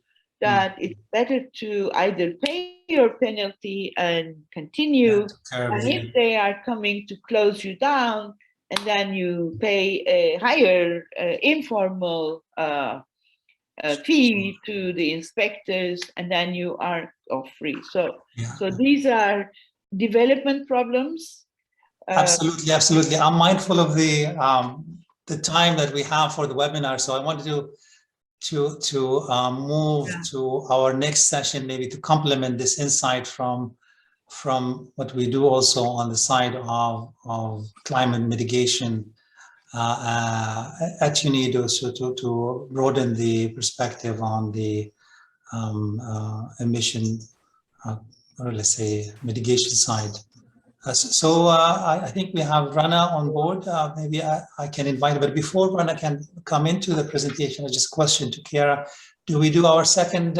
that it's better to either pay your penalty and continue. Yeah, and if they are coming to close you down, and then you pay a higher informal fee to the inspectors, and then you are off free. So, so these are development problems. Absolutely, absolutely. I'm mindful of the time that we have for the webinar, so I wanted to move to our next session, maybe to complement this insight from what we do also on the side of climate mitigation at UNIDO, so to broaden the perspective on the emission, or let's say mitigation side. I think we have Rana on board. Maybe I can invite her, but before Rana can come into the presentation, I just question to Kiara, do we do our second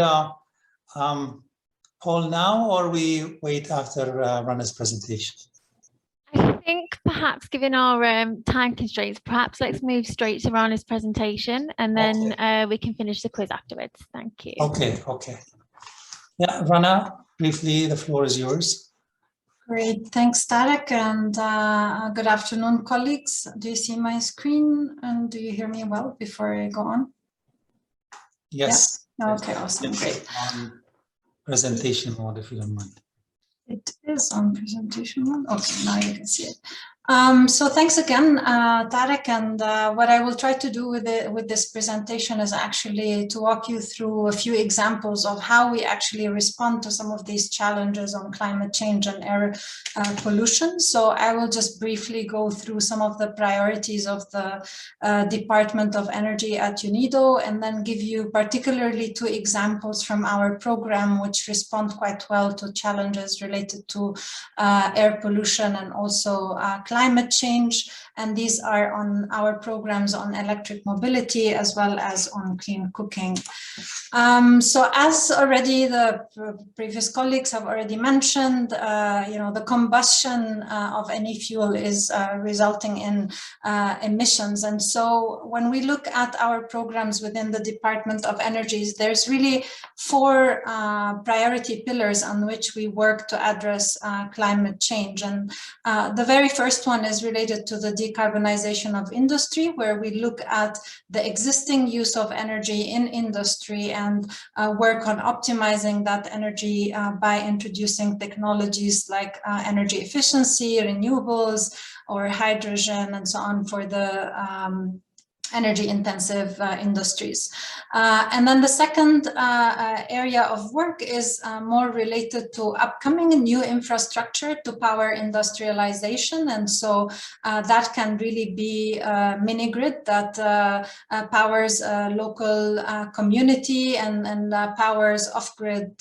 poll now, or we wait after Rana's presentation? I think perhaps given our time constraints, perhaps let's move straight to Rana's presentation, and then we can finish the quiz afterwards. Thank you. Okay. Yeah, Rana, briefly, the floor is yours. Great, thanks Tarek, and good afternoon colleagues. Do you see my screen and do you hear me well before I go on? Yes. Yeah? Okay, awesome, great. On presentation mode, if you don't mind. It is on presentation mode. Okay, now you can see it. So thanks again, Tarek, and what I will try to do with this presentation is actually to walk you through a few examples of how we actually respond to some of these challenges on climate change and air pollution. So I will just briefly go through some of the priorities of the Department of Energy at UNIDO, and then give you particularly two examples from our program which respond quite well to challenges related to air pollution and also climate change, and these are on our programs on electric mobility as well as on clean cooking. So as already the previous colleagues have already mentioned, the combustion of any fuel is resulting in emissions, and so when we look at our programs within the Department of Energy, there's really four priority pillars on which we work to address climate change, and the very first one is related to the decarbonization of industry, where we look at the existing use of energy in industry and work on optimizing that energy by introducing technologies like energy efficiency, renewables, or hydrogen, and so on for the energy intensive industries. And then the second area of work is more related to upcoming new infrastructure to power industrialization. And so that can really be a mini grid that powers local community and powers off-grid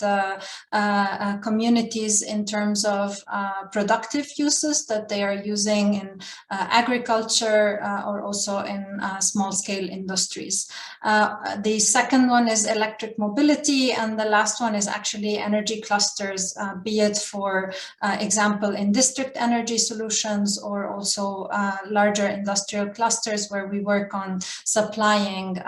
communities in terms of productive uses that they are using in agriculture or also in small-scale industries. The second one is electric mobility, and the last one is actually energy clusters, be it for example in district energy solutions or also larger industrial clusters where we work on supplying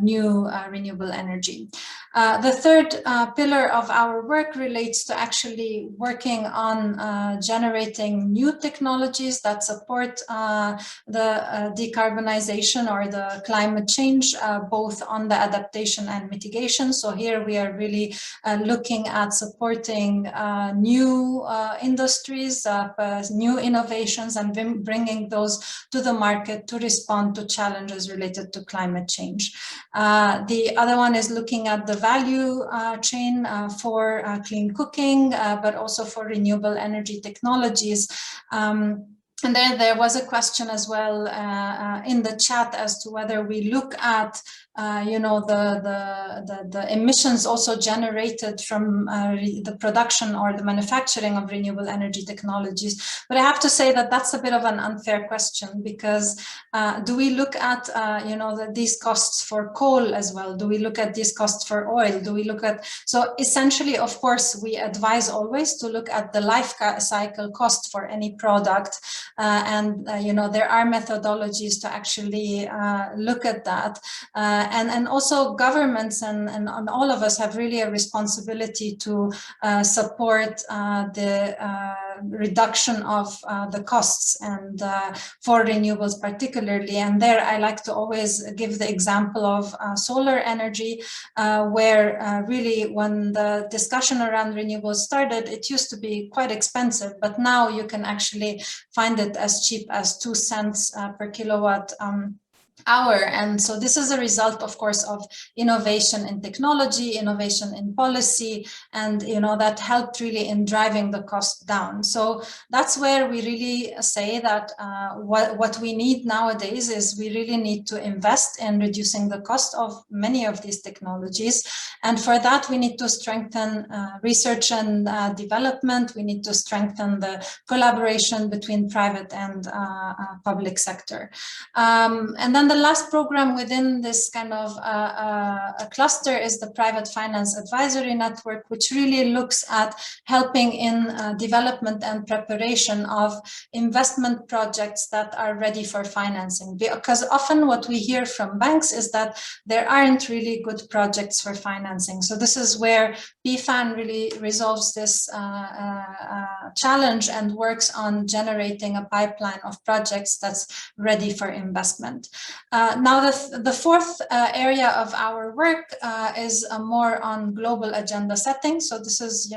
new renewable energy. The third pillar of our work relates to actually working on generating new technologies that support the decarbonization or the climate change, both on the adaptation and mitigation. So here we are really looking at supporting new industries, new innovations, and bringing those to the market to respond to challenges related to climate change. The other one is looking at the value chain for clean cooking, but also for renewable energy technologies. And there was a question as well in the chat as to whether we look at the emissions also generated from the production or the manufacturing of renewable energy technologies. But I have to say that that's a bit of an unfair question, because do we look at these costs for coal as well? Do we look at these costs for oil? Do we look at, so essentially, of course, we advise always to look at the life cycle cost for any product, and there are methodologies to actually look at that. and also governments and all of us have really a responsibility to support the reduction of the costs and for renewables particularly. And there I like to always give the example of solar energy, where really when the discussion around renewables started, it used to be quite expensive, but now you can actually find it as cheap as 2 cents per kilowatt hour. And so this is a result, of course, of innovation in technology, innovation in policy, and that helped really in driving the cost down. So that's where we really say that what we need nowadays is we really need to invest in reducing the cost of many of these technologies. And for that, we need to strengthen research and development. We need to strengthen the collaboration between private and public sector. And then the last program within this kind of a cluster is the Private Finance Advisory Network, which really looks at helping in development and preparation of investment projects that are ready for financing. Because often what we hear from banks is that there aren't really good projects for financing. So this is where PFAN really resolves this challenge and works on generating a pipeline of projects that's ready for investment. Now, the fourth area of our work is more on global agenda setting. So this is,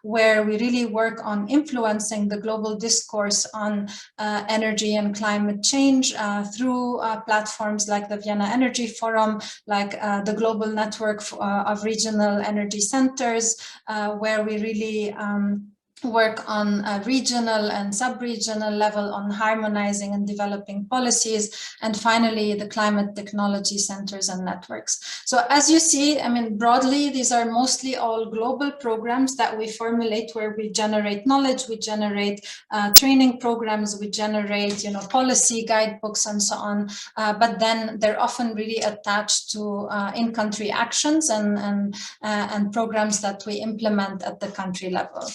where we really work on influencing the global discourse on energy and climate change through platforms like the Vienna Energy Forum, like the Global Network of Regional Energy Centers, where we really work on a regional and sub-regional level on harmonizing and developing policies, and finally the climate technology centers and networks. So as you see, broadly, these are mostly all global programs that we formulate, where we generate knowledge, we generate training programs, we generate policy guidebooks and so on, but then they're often really attached to in-country actions and programs that we implement at the country level.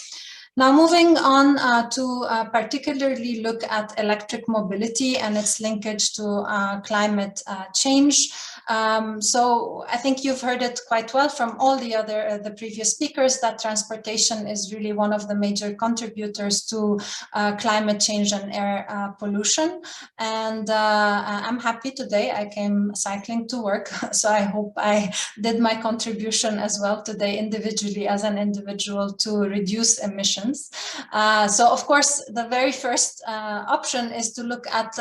Now, moving on to particularly look at electric mobility and its linkage to climate change. So I think you've heard it quite well from all the previous speakers that transportation is really one of the major contributors to climate change and air pollution. And I'm happy today. I came cycling to work, so I hope I did my contribution as well today individually as an individual to reduce emissions. So of course, the very first option is to look at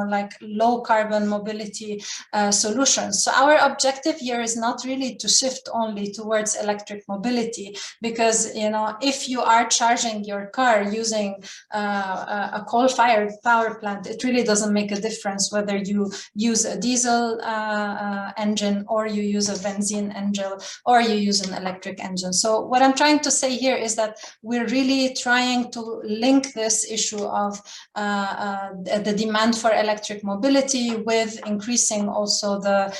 like low carbon mobility solutions. So our objective here is not really to shift only towards electric mobility, because if you are charging your car using a coal-fired power plant, it really doesn't make a difference whether you use a diesel engine or you use a benzene engine or you use an electric engine. So what I'm trying to say here is that we're really trying to link this issue of the demand for electric mobility with increasing also the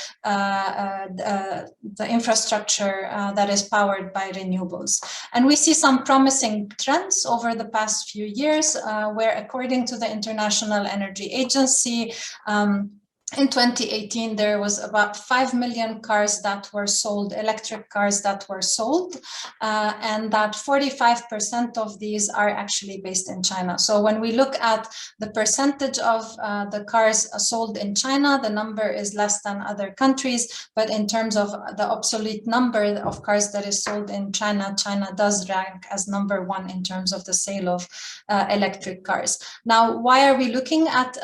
infrastructure that is powered by renewables. And we see some promising trends over the past few years, where according to the International Energy Agency, in 2018, there was about 5 million cars that were sold, electric cars that were sold, and that 45% of these are actually based in China. So when we look at the percentage of the cars sold in China, the number is less than other countries, but in terms of the obsolete number of cars that is sold in China, China does rank as #1 in terms of the sale of electric cars. Now, why are we looking at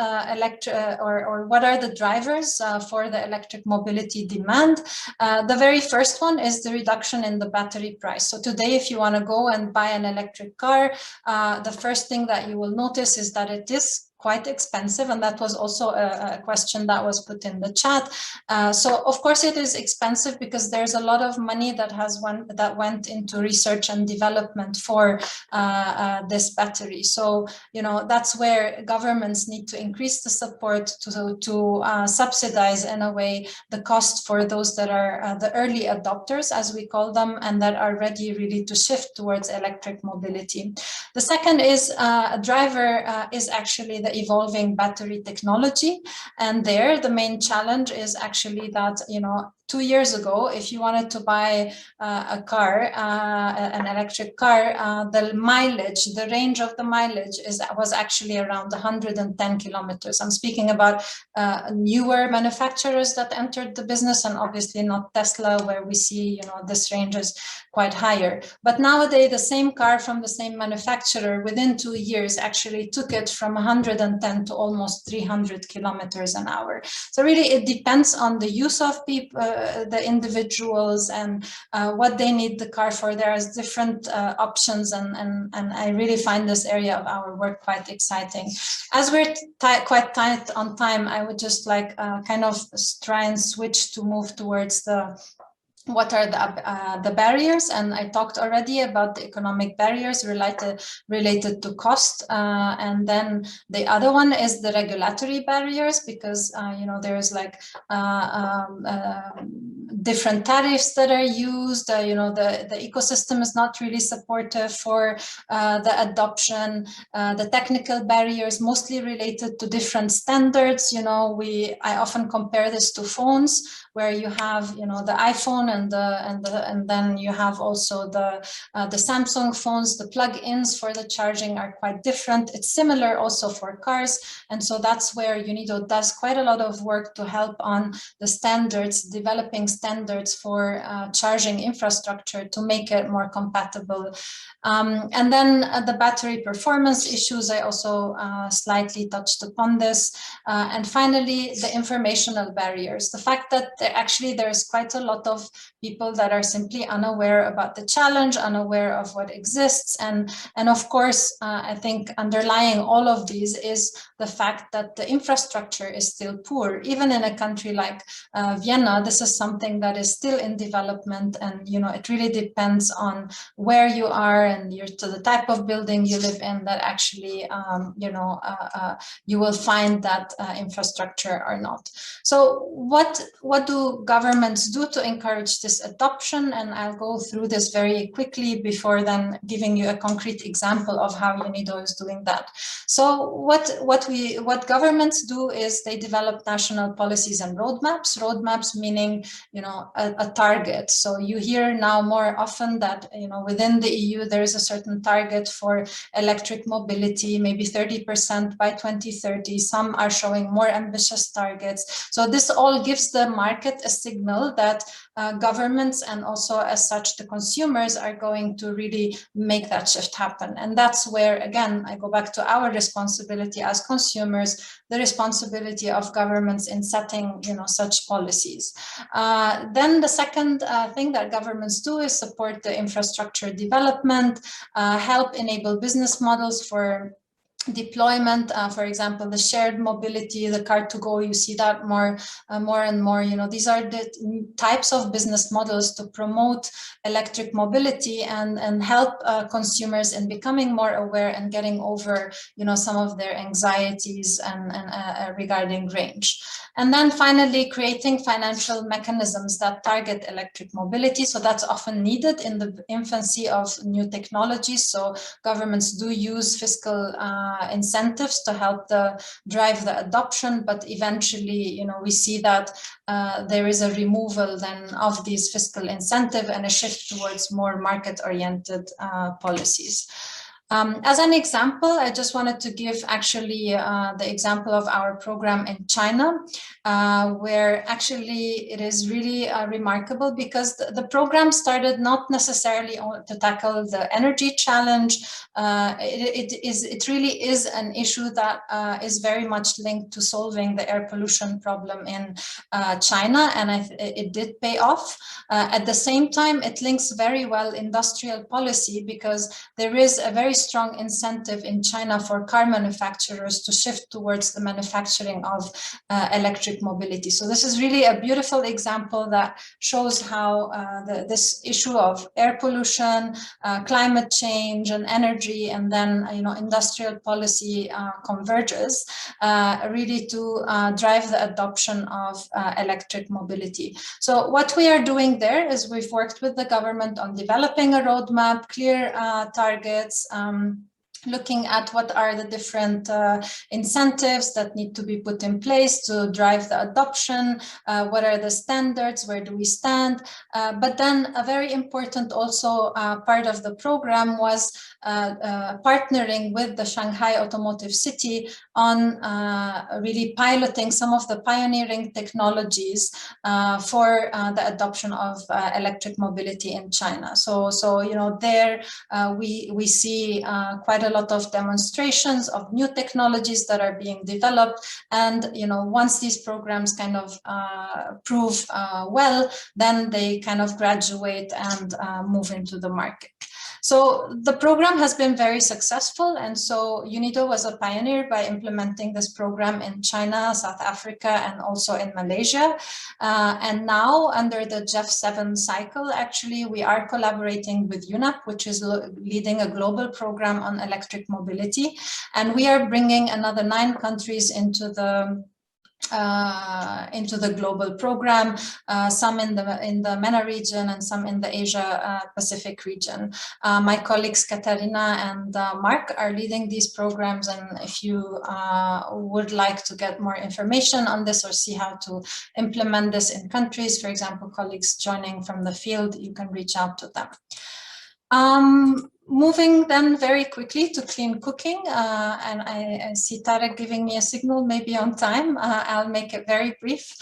or what are the drivers for the electric mobility demand? The very first one is the reduction in the battery price. So today, if you want to go and buy an electric car, the first thing that you will notice is that it is quite expensive, and that was also a question that was put in the chat. So of course it is expensive because there's a lot of money that went into research and development for this battery. So that's where governments need to increase the support to subsidize in a way the cost for those that are the early adopters, as we call them, and that are ready really to shift towards electric mobility. The second is a driver is actually the the evolving battery technology. And there, the main challenge is actually that, 2 years ago, if you wanted to buy a car, an electric car, the mileage, the range of the mileage was actually around 110 kilometers. I'm speaking about newer manufacturers that entered the business, and obviously not Tesla, where we see, this range is quite higher. But nowadays, the same car from the same manufacturer within 2 years actually took it from 110 to almost 300 kilometers an hour. So really, it depends on the use of people, the individuals, and what they need the car for. There are different options, and I really find this area of our work quite exciting. As we're quite tight on time, I would just like kind of try and switch to move towards what are the barriers. And I talked already about the economic barriers related to cost, and then the other one is the regulatory barriers, because there's like different tariffs that are used. The ecosystem is not really supportive for the adoption. The technical barriers mostly related to different standards. I often compare this to phones, where you have the iPhone and then you have also the Samsung phones. The plug-ins for the charging are quite different. It's similar also for cars, and so that's where UNIDO does quite a lot of work to help on the standards, developing standards for charging infrastructure to make it more compatible. And then the battery performance issues, I also slightly touched upon this. And finally, the informational barriers. The fact that there's quite a lot of people that are simply unaware about the challenge, unaware of what exists. And of course, I think underlying all of these is the fact that the infrastructure is still poor. Even in a country like Vienna, this is something that is still in development, and it really depends on where you are and to the type of building you live in that actually you will find that infrastructure or not. So what do governments do to encourage this adoption? And I'll go through this very quickly before then giving you a concrete example of how UNIDO is doing that. So what governments do is they develop national policies and roadmaps. Roadmaps meaning a target. So you hear now more often that within the EU there is a certain target for electric mobility, maybe 30% by 2030. Some are showing more ambitious targets. So this all gives the market a signal that governments and also as such the consumers are going to really make that shift happen. And that's where, again, I go back to our responsibility as consumers, the responsibility of governments in setting such policies. Then the second thing that governments do is support the infrastructure development, help enable business models for deployment, for example, the shared mobility, the car2go, you see that more and more. These are the types of business models to promote electric mobility and help consumers in becoming more aware and getting over some of their anxieties and regarding range. And then finally, creating financial mechanisms that target electric mobility. So that's often needed in the infancy of new technologies. So governments do use fiscal incentives to help drive the adoption, but eventually, we see that there is a removal then of these fiscal incentive and a shift towards more market-oriented policies. As an example, I just wanted to give actually the example of our program in China, where actually it is really remarkable because the program started not necessarily to tackle the energy challenge. It really is an issue that is very much linked to solving the air pollution problem in China, and it did pay off. At the same time, it links very well industrial policy because there is a very strong incentive in China for car manufacturers to shift towards the manufacturing of electric mobility. So this is really a beautiful example that shows how this issue of air pollution, climate change and energy, and then industrial policy converges really to drive the adoption of electric mobility. So what we are doing there is we've worked with the government on developing a roadmap, clear targets, looking at what are the different incentives that need to be put in place to drive the adoption, what are the standards, where do we stand. But then a very important also part of the program was partnering with the Shanghai Automotive City on really piloting some of the pioneering technologies for the adoption of electric mobility in China. So you know, there we see quite a lot of demonstrations of new technologies that are being developed, and you know, once these programs kind of prove well, then they kind of graduate and move into the market. So the program has been very successful, and so UNIDO was a pioneer by implementing this program in China, South Africa, and also in Malaysia. And now under the GEF7 cycle, actually, we are collaborating with UNEP, which is leading a global program on electric mobility. And we are bringing another 9 countries into the global program, some in the MENA region and some in the Asia Pacific region. My colleagues Katarina and Mark are leading these programs, and if you would like to get more information on this or see how to implement this in countries, for example, colleagues joining from the field, you can reach out to them. Moving then very quickly to clean cooking, and I see Tarek giving me a signal, maybe on time. I'll make it very brief.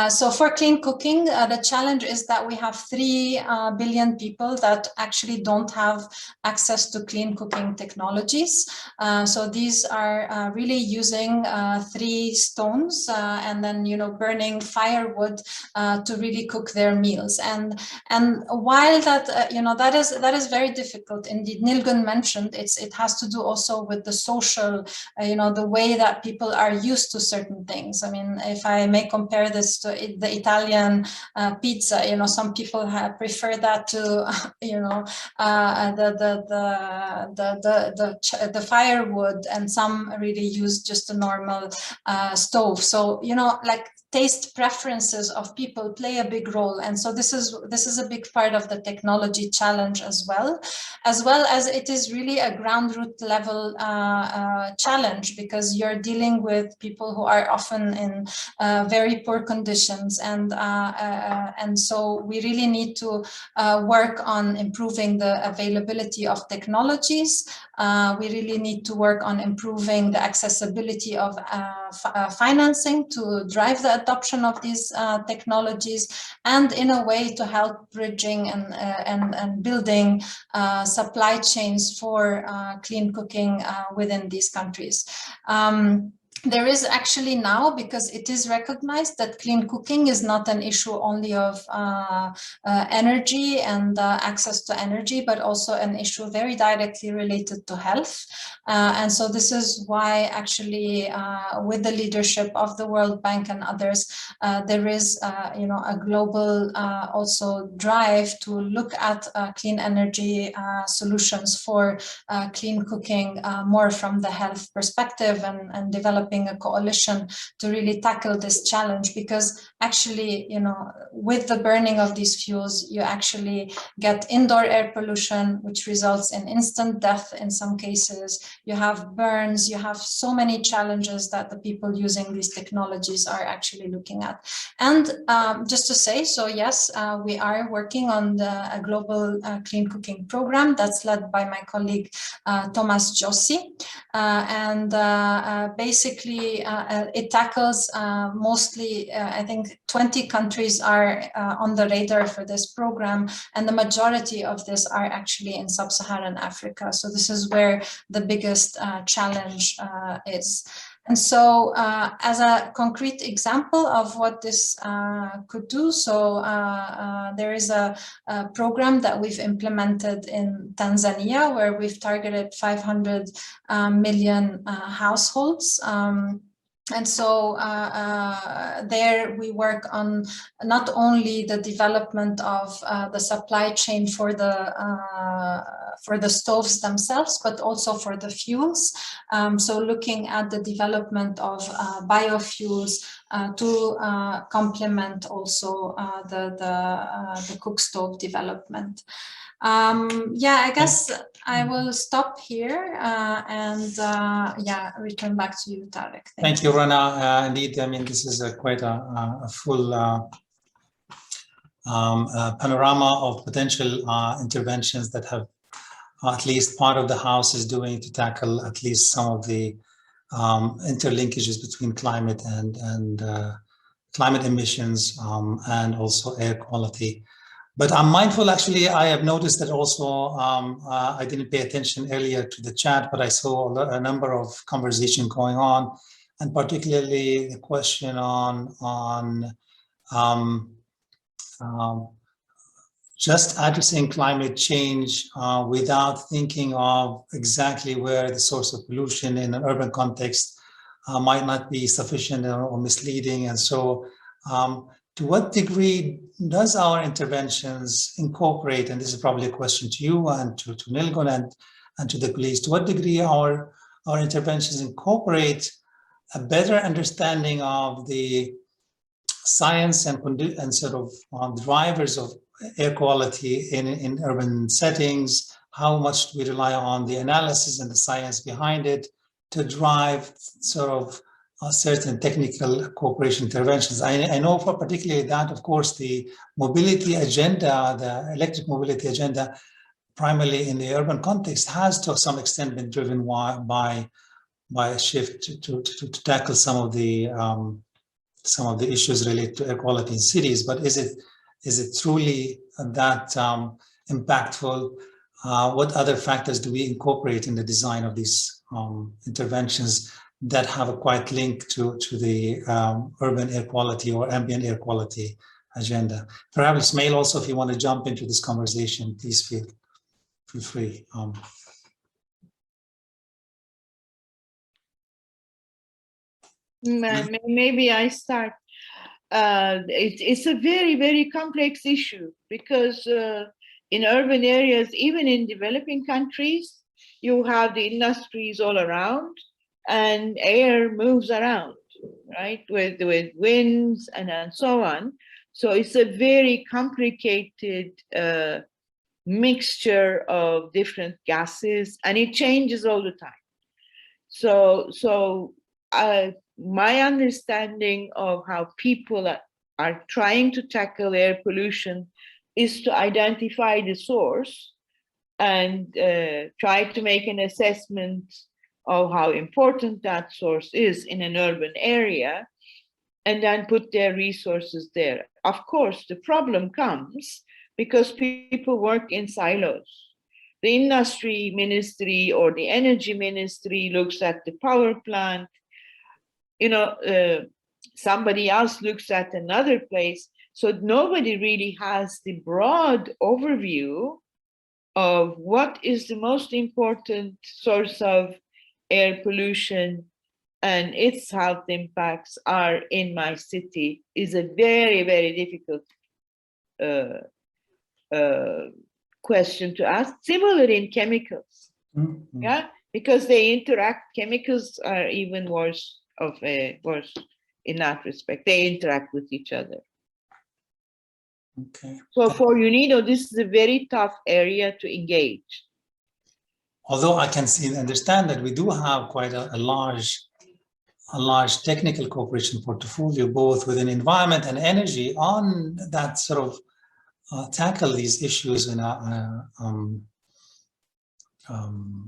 So for clean cooking, the challenge is that we have 3 billion people that actually don't have access to clean cooking technologies. So these are really using 3 stones and then, you know, burning firewood to really cook their meals. And while that, you know, that is very difficult. Indeed, Nilgun mentioned it has to do also with the social, you know, the way that people are used to certain things. I mean, if I may compare this to the Italian pizza, you know, some people prefer that to, you know, the firewood, and some really use just a normal stove. So, you know, like taste preferences of people play a big role, and so this is a big part of the technology challenge as well as it is really a ground root level challenge, because you're dealing with people who are often in very poor conditions, and so we really need to work on improving the availability of technologies. We really need to work on improving the accessibility of financing to drive the adoption of these technologies, and in a way to help bridging and building supply chains for clean cooking within these countries. There is actually now, because it is recognized that clean cooking is not an issue only of energy and access to energy, but also an issue very directly related to health. And so this is why actually with the leadership of the World Bank and others, there is you know, a global also drive to look at clean energy solutions for clean cooking more from the health perspective, and developing a coalition to really tackle this challenge, because actually, you know, with the burning of these fuels, you actually get indoor air pollution, which results in instant death in some cases. You have burns, you have so many challenges that the people using these technologies are actually looking at. And just to say, so yes, we are working on a global clean cooking program that's led by my colleague Thomas Jossi, and basically it tackles mostly, I think 20 countries are on the radar for this program, and the majority of this are actually in sub-Saharan Africa. So this is where the biggest challenge is. And so as a concrete example of what this could do, so there is a program that we've implemented in Tanzania, where we've targeted 500 million households. And so there we work on not only the development of the supply chain for the stoves themselves, but also for the fuels. So looking at the development of biofuels to complement also the cook stove development. Yeah, I guess I will stop here and yeah, return back to you, Tarek. Thank you, Rana. Indeed, I mean, this is quite a full panorama of potential interventions that have at least part of the House is doing to tackle at least some of the interlinkages between climate and climate emissions and also air quality. But I'm mindful, actually, I have noticed that also, I didn't pay attention earlier to the chat, but I saw a number of conversations going on, and particularly the question on just addressing climate change without thinking of exactly where the source of pollution in an urban context might not be sufficient or misleading. And so to what degree does our interventions incorporate, and this is probably a question to you and to Nilgun and to the police, to what degree our interventions incorporate a better understanding of the science and sort of drivers of air quality in urban settings? How much do we rely on the analysis and the science behind it to drive sort of certain technical cooperation interventions? I know for particularly that, of course, the mobility agenda, the electric mobility agenda, primarily in the urban context, has to some extent been driven by a shift to tackle some of the issues related to air quality in cities. But is it truly that impactful? What other factors do we incorporate in the design of these interventions that have a quite link to the urban air quality or ambient air quality agenda? Perhaps Ismail also, if you want to jump into this conversation, please feel free. Maybe I start. It's a very, very complex issue because in urban areas, even in developing countries, you have the industries all around and air moves around, right, with winds and so on. So it's a very complicated mixture of different gases, and it changes all the time. So my understanding of how people are trying to tackle air pollution is to identify the source and try to make an assessment of how important that source is in an urban area, and then put their resources there. Of course, the problem comes because people work in silos. The industry ministry or the energy ministry looks at the power plant, somebody else looks at another place. So nobody really has the broad overview of what is the most important source of air pollution and its health impacts are in my city. Is a very, very difficult question to ask. Similar in chemicals, yeah, because they interact. Chemicals are even worse in that respect. They interact with each other. Okay. So for UNIDO, this is a very tough area to engage. Although I can see and understand that we do have quite a large technical cooperation portfolio, both within environment and energy, on that sort of tackle these issues in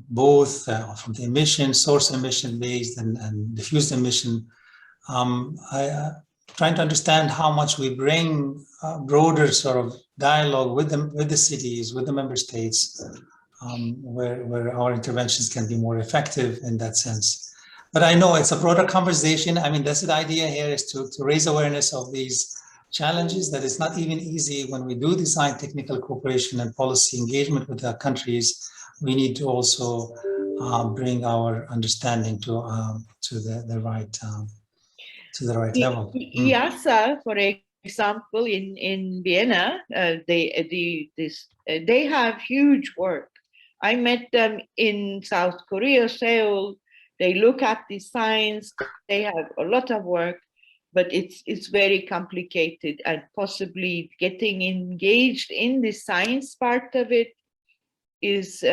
both from the emission, source emission based and diffused emission. Trying to understand how much we bring broader sort of dialogue with the cities, with the member states, where our interventions can be more effective in that sense. But I know it's a broader conversation. I mean, that's the idea here, is to raise awareness of these challenges, that it's not even easy when we do design technical cooperation and policy engagement with the countries. We need to also bring our understanding to the right level. IASA, for example, in Vienna, they have huge work. I met them in South Korea, Seoul. They look at the science. They have a lot of work, but it's very complicated, and possibly getting engaged in the science part of it is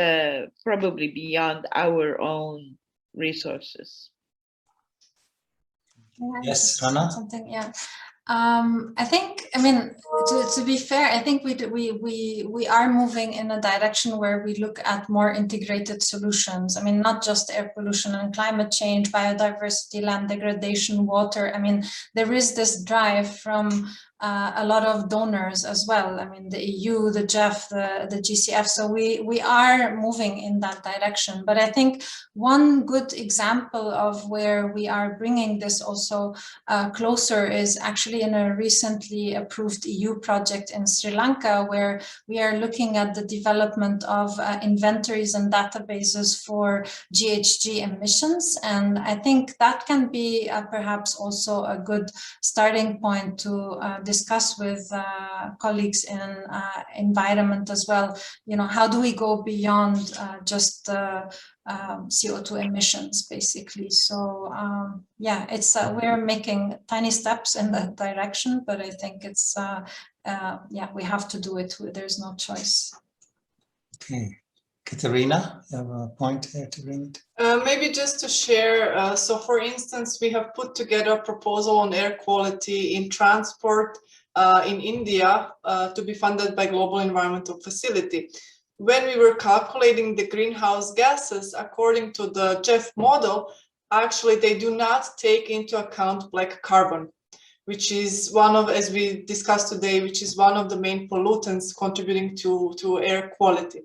probably beyond our own resources. Yes, Rana? Something, yeah. I think, I mean, to be fair, I think we are moving in a direction where we look at more integrated solutions. I mean, not just air pollution and climate change, biodiversity, land degradation, water. I mean, there is this drive from a lot of donors as well. I mean, the EU, the GEF, the GCF. So we are moving in that direction. But I think one good example of where we are bringing this also closer is actually in a recently approved EU project in Sri Lanka, where we are looking at the development of inventories and databases for GHG emissions. And I think that can be perhaps also a good starting point to discuss with colleagues in environment as well. You know, how do we go beyond just CO2 emissions, basically? So yeah, it's we're making tiny steps in that direction, but I think it's yeah, we have to do it. There's no choice. Okay, Katerina, you have a point here to bring it? Maybe just to share, so for instance, we have put together a proposal on air quality in transport in India to be funded by Global Environmental Facility. When we were calculating the greenhouse gases, according to the GEF model, actually they do not take into account black carbon, which is one of, as we discussed today, which is one of the main pollutants contributing to air quality.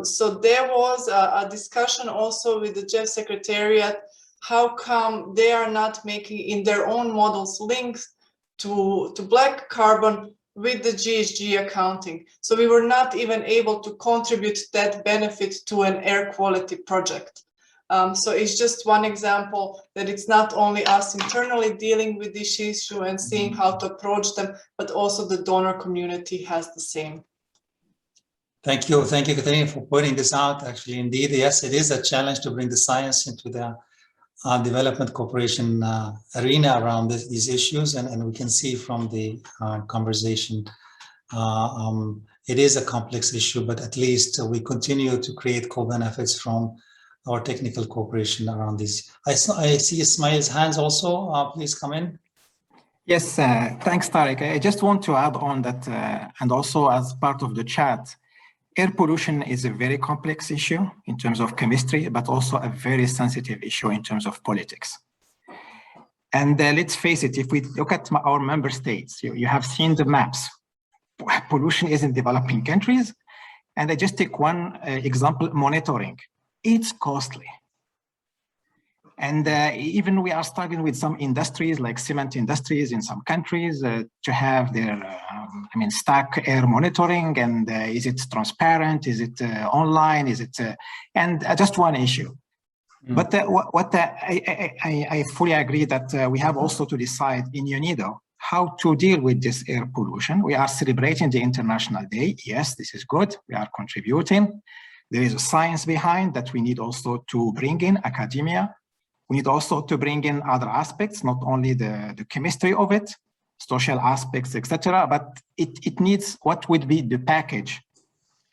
So there was a discussion also with the GEF Secretariat, how come they are not making in their own models links to black carbon with the GHG accounting. So we were not even able to contribute that benefit to an air quality project. So it's just one example that it's not only us internally dealing with this issue and seeing how to approach them, but also the donor community has the same. Thank you, Katerina, for pointing this out. Actually, indeed, yes, it is a challenge to bring the science into the development cooperation arena around these issues, and we can see from the conversation, it is a complex issue, but at least we continue to create co-benefits from our technical cooperation around this. I see Ismail's hands also. Please come in. Yes, thanks, Tarek. I just want to add on that, and also as part of the chat, air pollution is a very complex issue in terms of chemistry, but also a very sensitive issue in terms of politics. And let's face it, if we look at our member states, you have seen the maps. Pollution is in developing countries. And I just take one example, monitoring. It's costly. And even we are struggling with some industries like cement industries in some countries to have their, stack air monitoring. And is it transparent? Is it online? Is it, and just one issue. But I fully agree that we have also to decide in UNIDO how to deal with this air pollution. We are celebrating the International Day. Yes, this is good. We are contributing. There is a science behind that we need also to bring in academia. We need also to bring in other aspects, not only the chemistry of it, social aspects, etc. But it needs what would be the package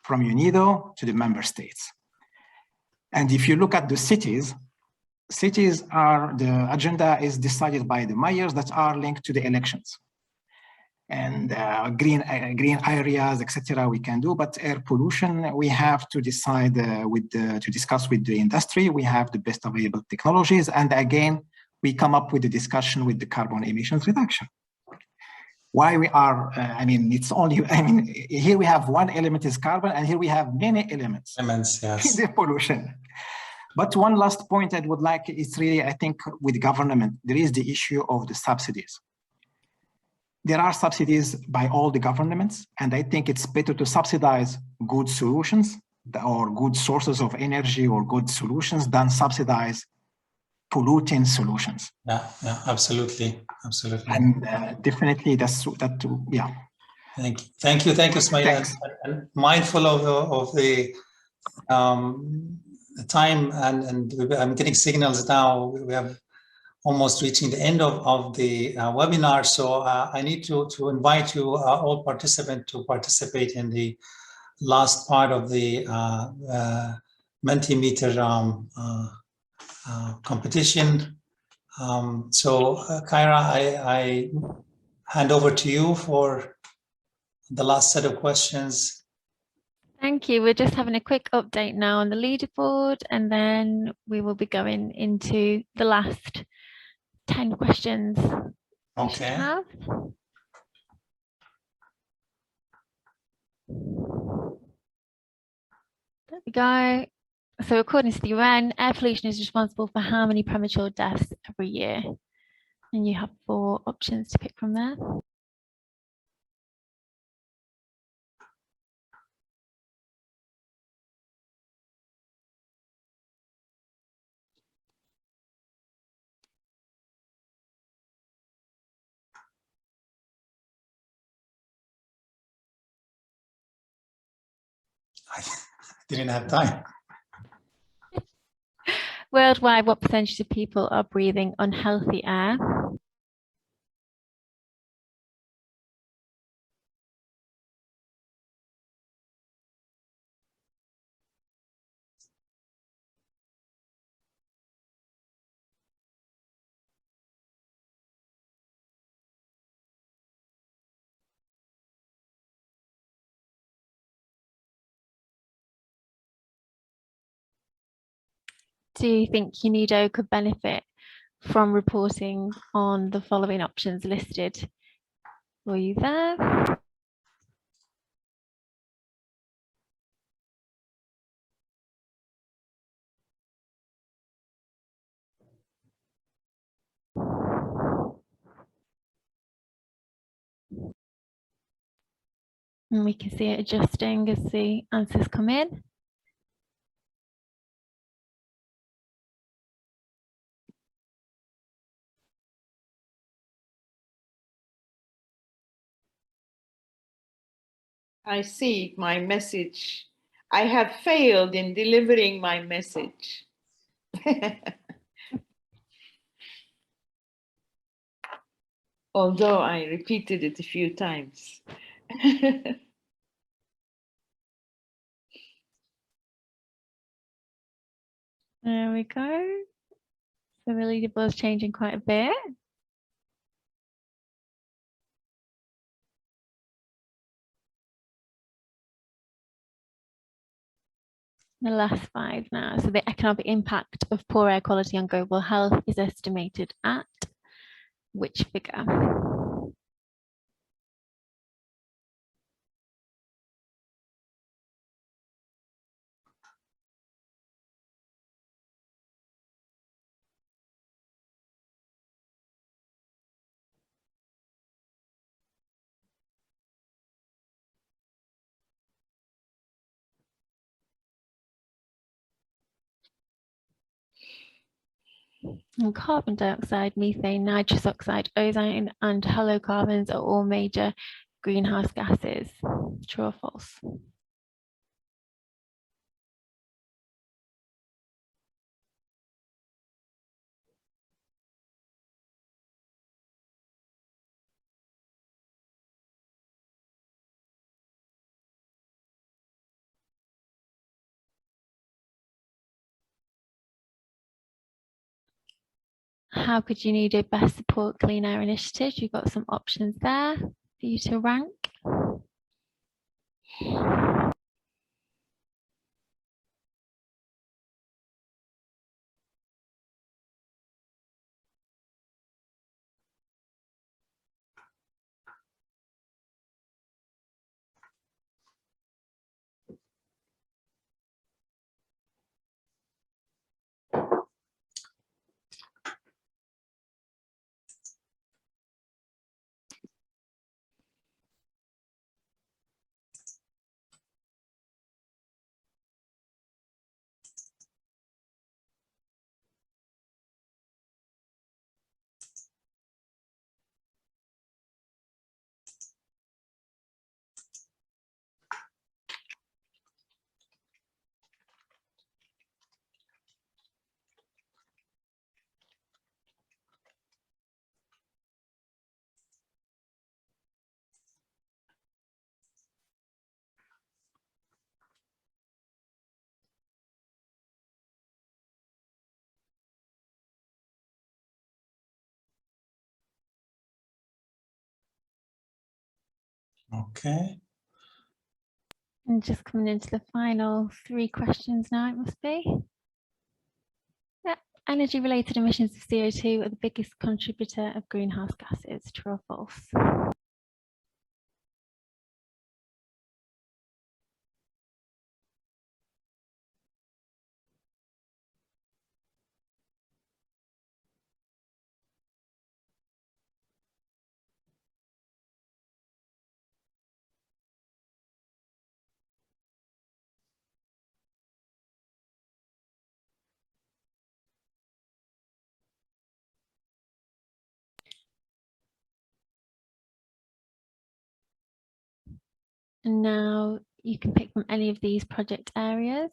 from UNIDO to the member states. And if you look at the cities are, the agenda is decided by the mayors that are linked to the elections. And green areas, etc. we can do, but air pollution, we have to decide to discuss with the industry. We have the best available technologies. And again, we come up with a discussion with the carbon emissions reduction. Why we are, it's only, here we have one element is carbon, and here we have many elements Yes. in the pollution. But one last point I would like is really, I think with government, there is the issue of the subsidies. There are subsidies by all the governments, and I think it's better to subsidize good solutions or good sources of energy or good solutions than subsidize polluting solutions. Yeah, absolutely. And definitely that too, yeah. Thank you, Ismail. And mindful of the time, and I'm getting signals now. We have almost reaching the end of the webinar. So I need to invite you all participants to participate in the last part of the Mentimeter competition. So, Kyra, I hand over to you for the last set of questions. Thank you. We're just having a quick update now on the leaderboard, and then we will be going into the last 10 questions we should Okay. have. There we go. So according to the UN, air pollution is responsible for how many premature deaths every year? And you have 4 options to pick from there. I didn't have time. Worldwide, what percentage of people are breathing unhealthy air? Do you think UNIDO could benefit from reporting on the following options listed? Were you there? And we can see it adjusting as the answers come in. I see my message. I have failed in delivering my message. Although I repeated it a few times. There we go. So the leaderboard is changing quite a bit. The last 5 now. So the economic impact of poor air quality on global health is estimated at which figure? And carbon dioxide, methane, nitrous oxide, ozone, and halocarbons are all major greenhouse gases. True or false? How could UNIDO best support clean air initiatives? You've got some options there for you to rank. Okay. And just coming into the final 3 questions now, it must be. Yeah. Energy-related emissions of CO2 are the biggest contributor of greenhouse gases, true or false? And now you can pick from any of these project areas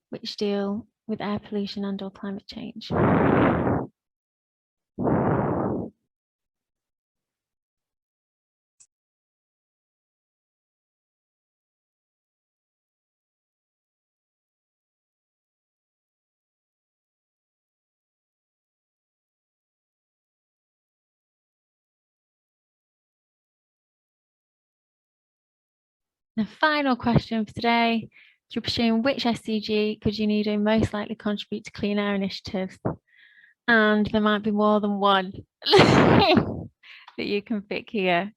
which deal with air pollution and or climate change. The final question for today, to presume which SDG could UNIDO most likely contribute to clean air initiatives? And there might be more than one that you can pick here.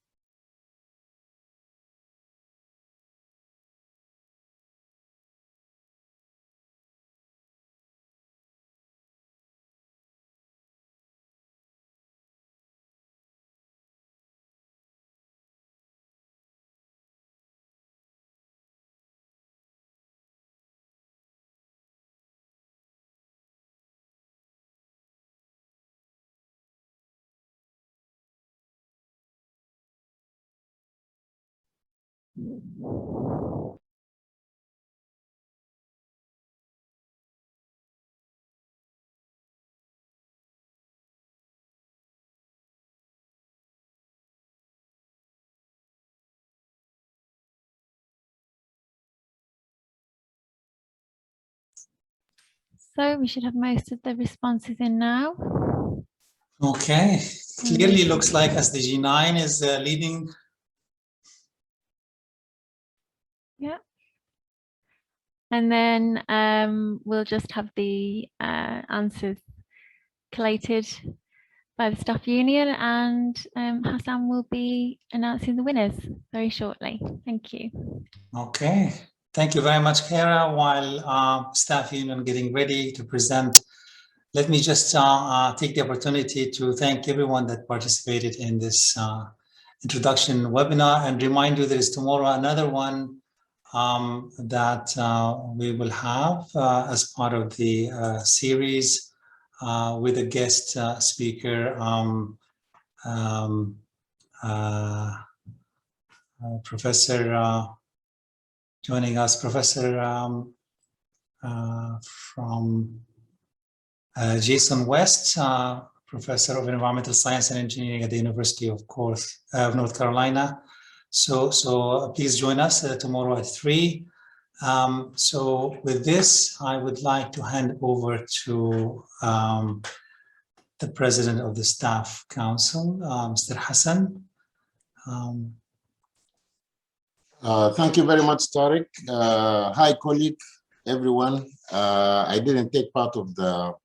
So we should have most of the responses in now. Okay. Clearly looks like SDG 9 is leading. Yeah. And then we'll just have the answers collated by the staff union, and Hassan will be announcing the winners very shortly. Thank you. Okay. Thank you very much, Kara. While staff union getting ready to present, let me just take the opportunity to thank everyone that participated in this introduction webinar, and remind you there is tomorrow another one that we will have as part of the series with a guest speaker, Professor joining us, Professor from Jason West, Professor of Environmental Science and Engineering at the University of North Carolina. So please join us tomorrow at 3. So with this, I would like to hand over to the President of the Staff Council, Mr. Hassan. Thank you very much, Tariq. Hi, colleague, everyone. I didn't take part of the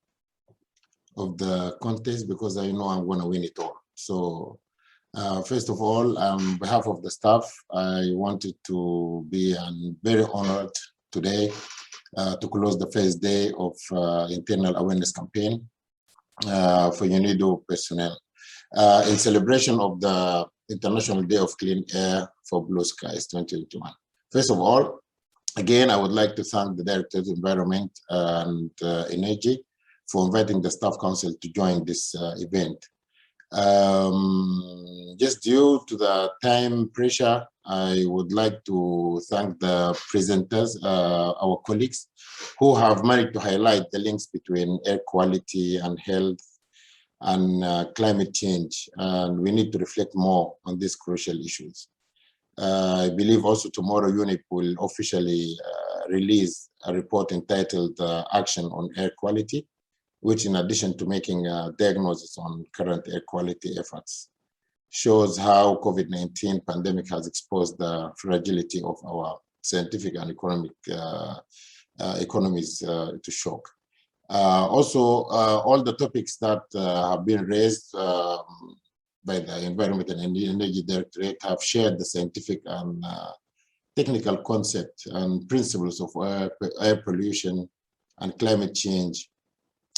contest because I know I'm going to win it all. So first of all, on behalf of the staff, I wanted to be very honored today to close the first day of internal awareness campaign for UNIDO personnel in celebration of the International Day of Clean Air for Blue Skies 2021. First of all, again, I would like to thank the Director of Environment and Energy for inviting the Staff Council to join this event. Just due to the time pressure, I would like to thank the presenters, our colleagues, who have managed to highlight the links between air quality and health and climate change. And we need to reflect more on these crucial issues. I believe also tomorrow UNEP will officially release a report entitled Action on Air Quality, which in addition to making a diagnosis on current air quality efforts, shows how COVID-19 pandemic has exposed the fragility of our scientific and economic economies to shock. Also, all the topics that have been raised by the Environment and Energy Directorate have shared the scientific and technical concept and principles of air pollution and climate change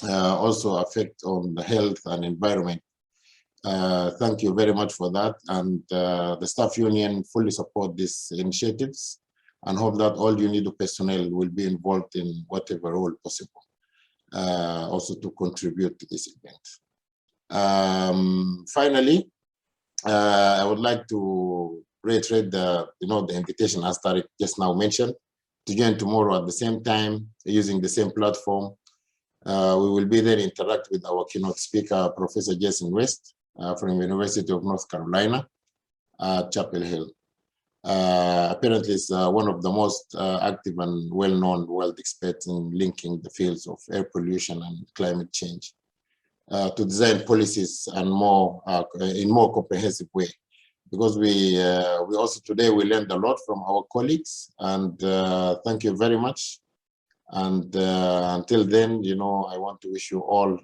also affect on the health and environment. Thank you very much for that. And the staff union fully support these initiatives and hope that all UNIDO personnel will be involved in whatever role possible, also to contribute to this event. Finally, I would like to reiterate the invitation, as Tariq just now mentioned, to join tomorrow at the same time using the same platform. We will be there to interact with our keynote speaker, Professor Jason West from University of North Carolina at Chapel Hill. Apparently, it's one of the most active and well-known world experts in linking the fields of air pollution and climate change to design policies and more in more comprehensive way. Because we also today we learned a lot from our colleagues, and thank you very much. And until then, I want to wish you all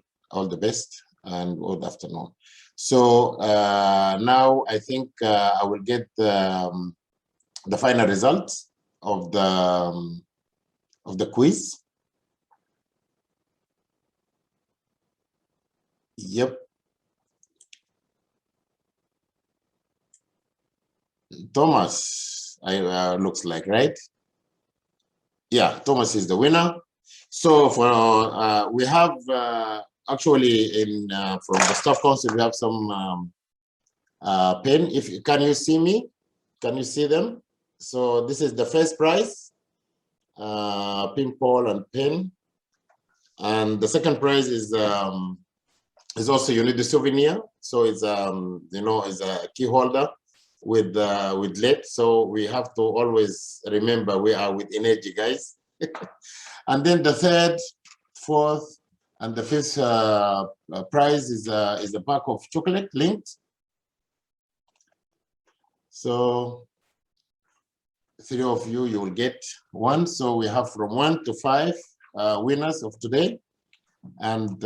the best and good afternoon. So now I think I will get the final results of the quiz. Yep. Thomas, looks like, right? Yeah, Thomas is the winner. So for we have actually in from the staff council we have some pen. Can you see me? Can you see them? So this is the first prize, pin pole and pen, and the second prize is also UNIDO souvenir. So it's is a key holder with LED. So we have to always remember we are with energy, guys. And then the third, fourth, and the fifth prize is a pack of chocolate linked. So 3 of you will get one. So we have from 1 to 5 winners of today. And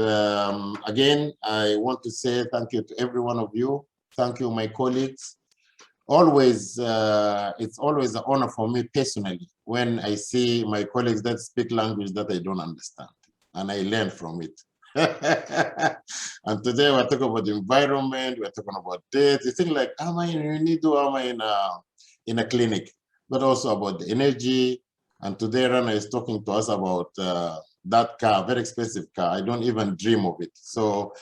again, I want to say thank you to every one of you. Thank you, my colleagues. Always, it's always an honor for me personally when I see my colleagues that speak language that I don't understand, and I learn from it. And today we're talking about the environment, we're talking about death. You think like, am I in UNIDO, am I in a clinic? But also about the energy. And today Rana is talking to us about that car, very expensive car. I don't even dream of it. So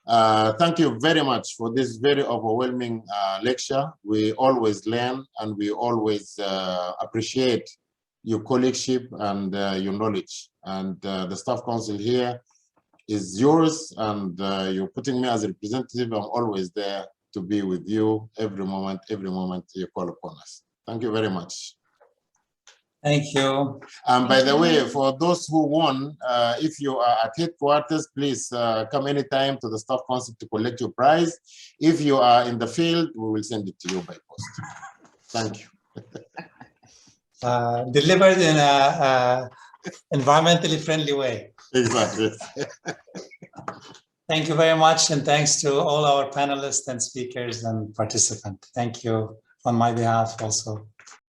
thank you very much for this very overwhelming lecture. We always learn and we always appreciate your colleagueship and your knowledge. And the staff council here is yours, and you're putting me as a representative. I'm always there to be with you every moment you call upon us. Thank you very much. Thank you. And by the way, for those who won, if you are at headquarters, please come anytime to the staff council to collect your prize. If you are in the field, we will send it to you by post. Thank you. Delivered in a environmentally friendly way. Exactly. Thank you very much, and thanks to all our panelists and speakers and participants. Thank you on my behalf also.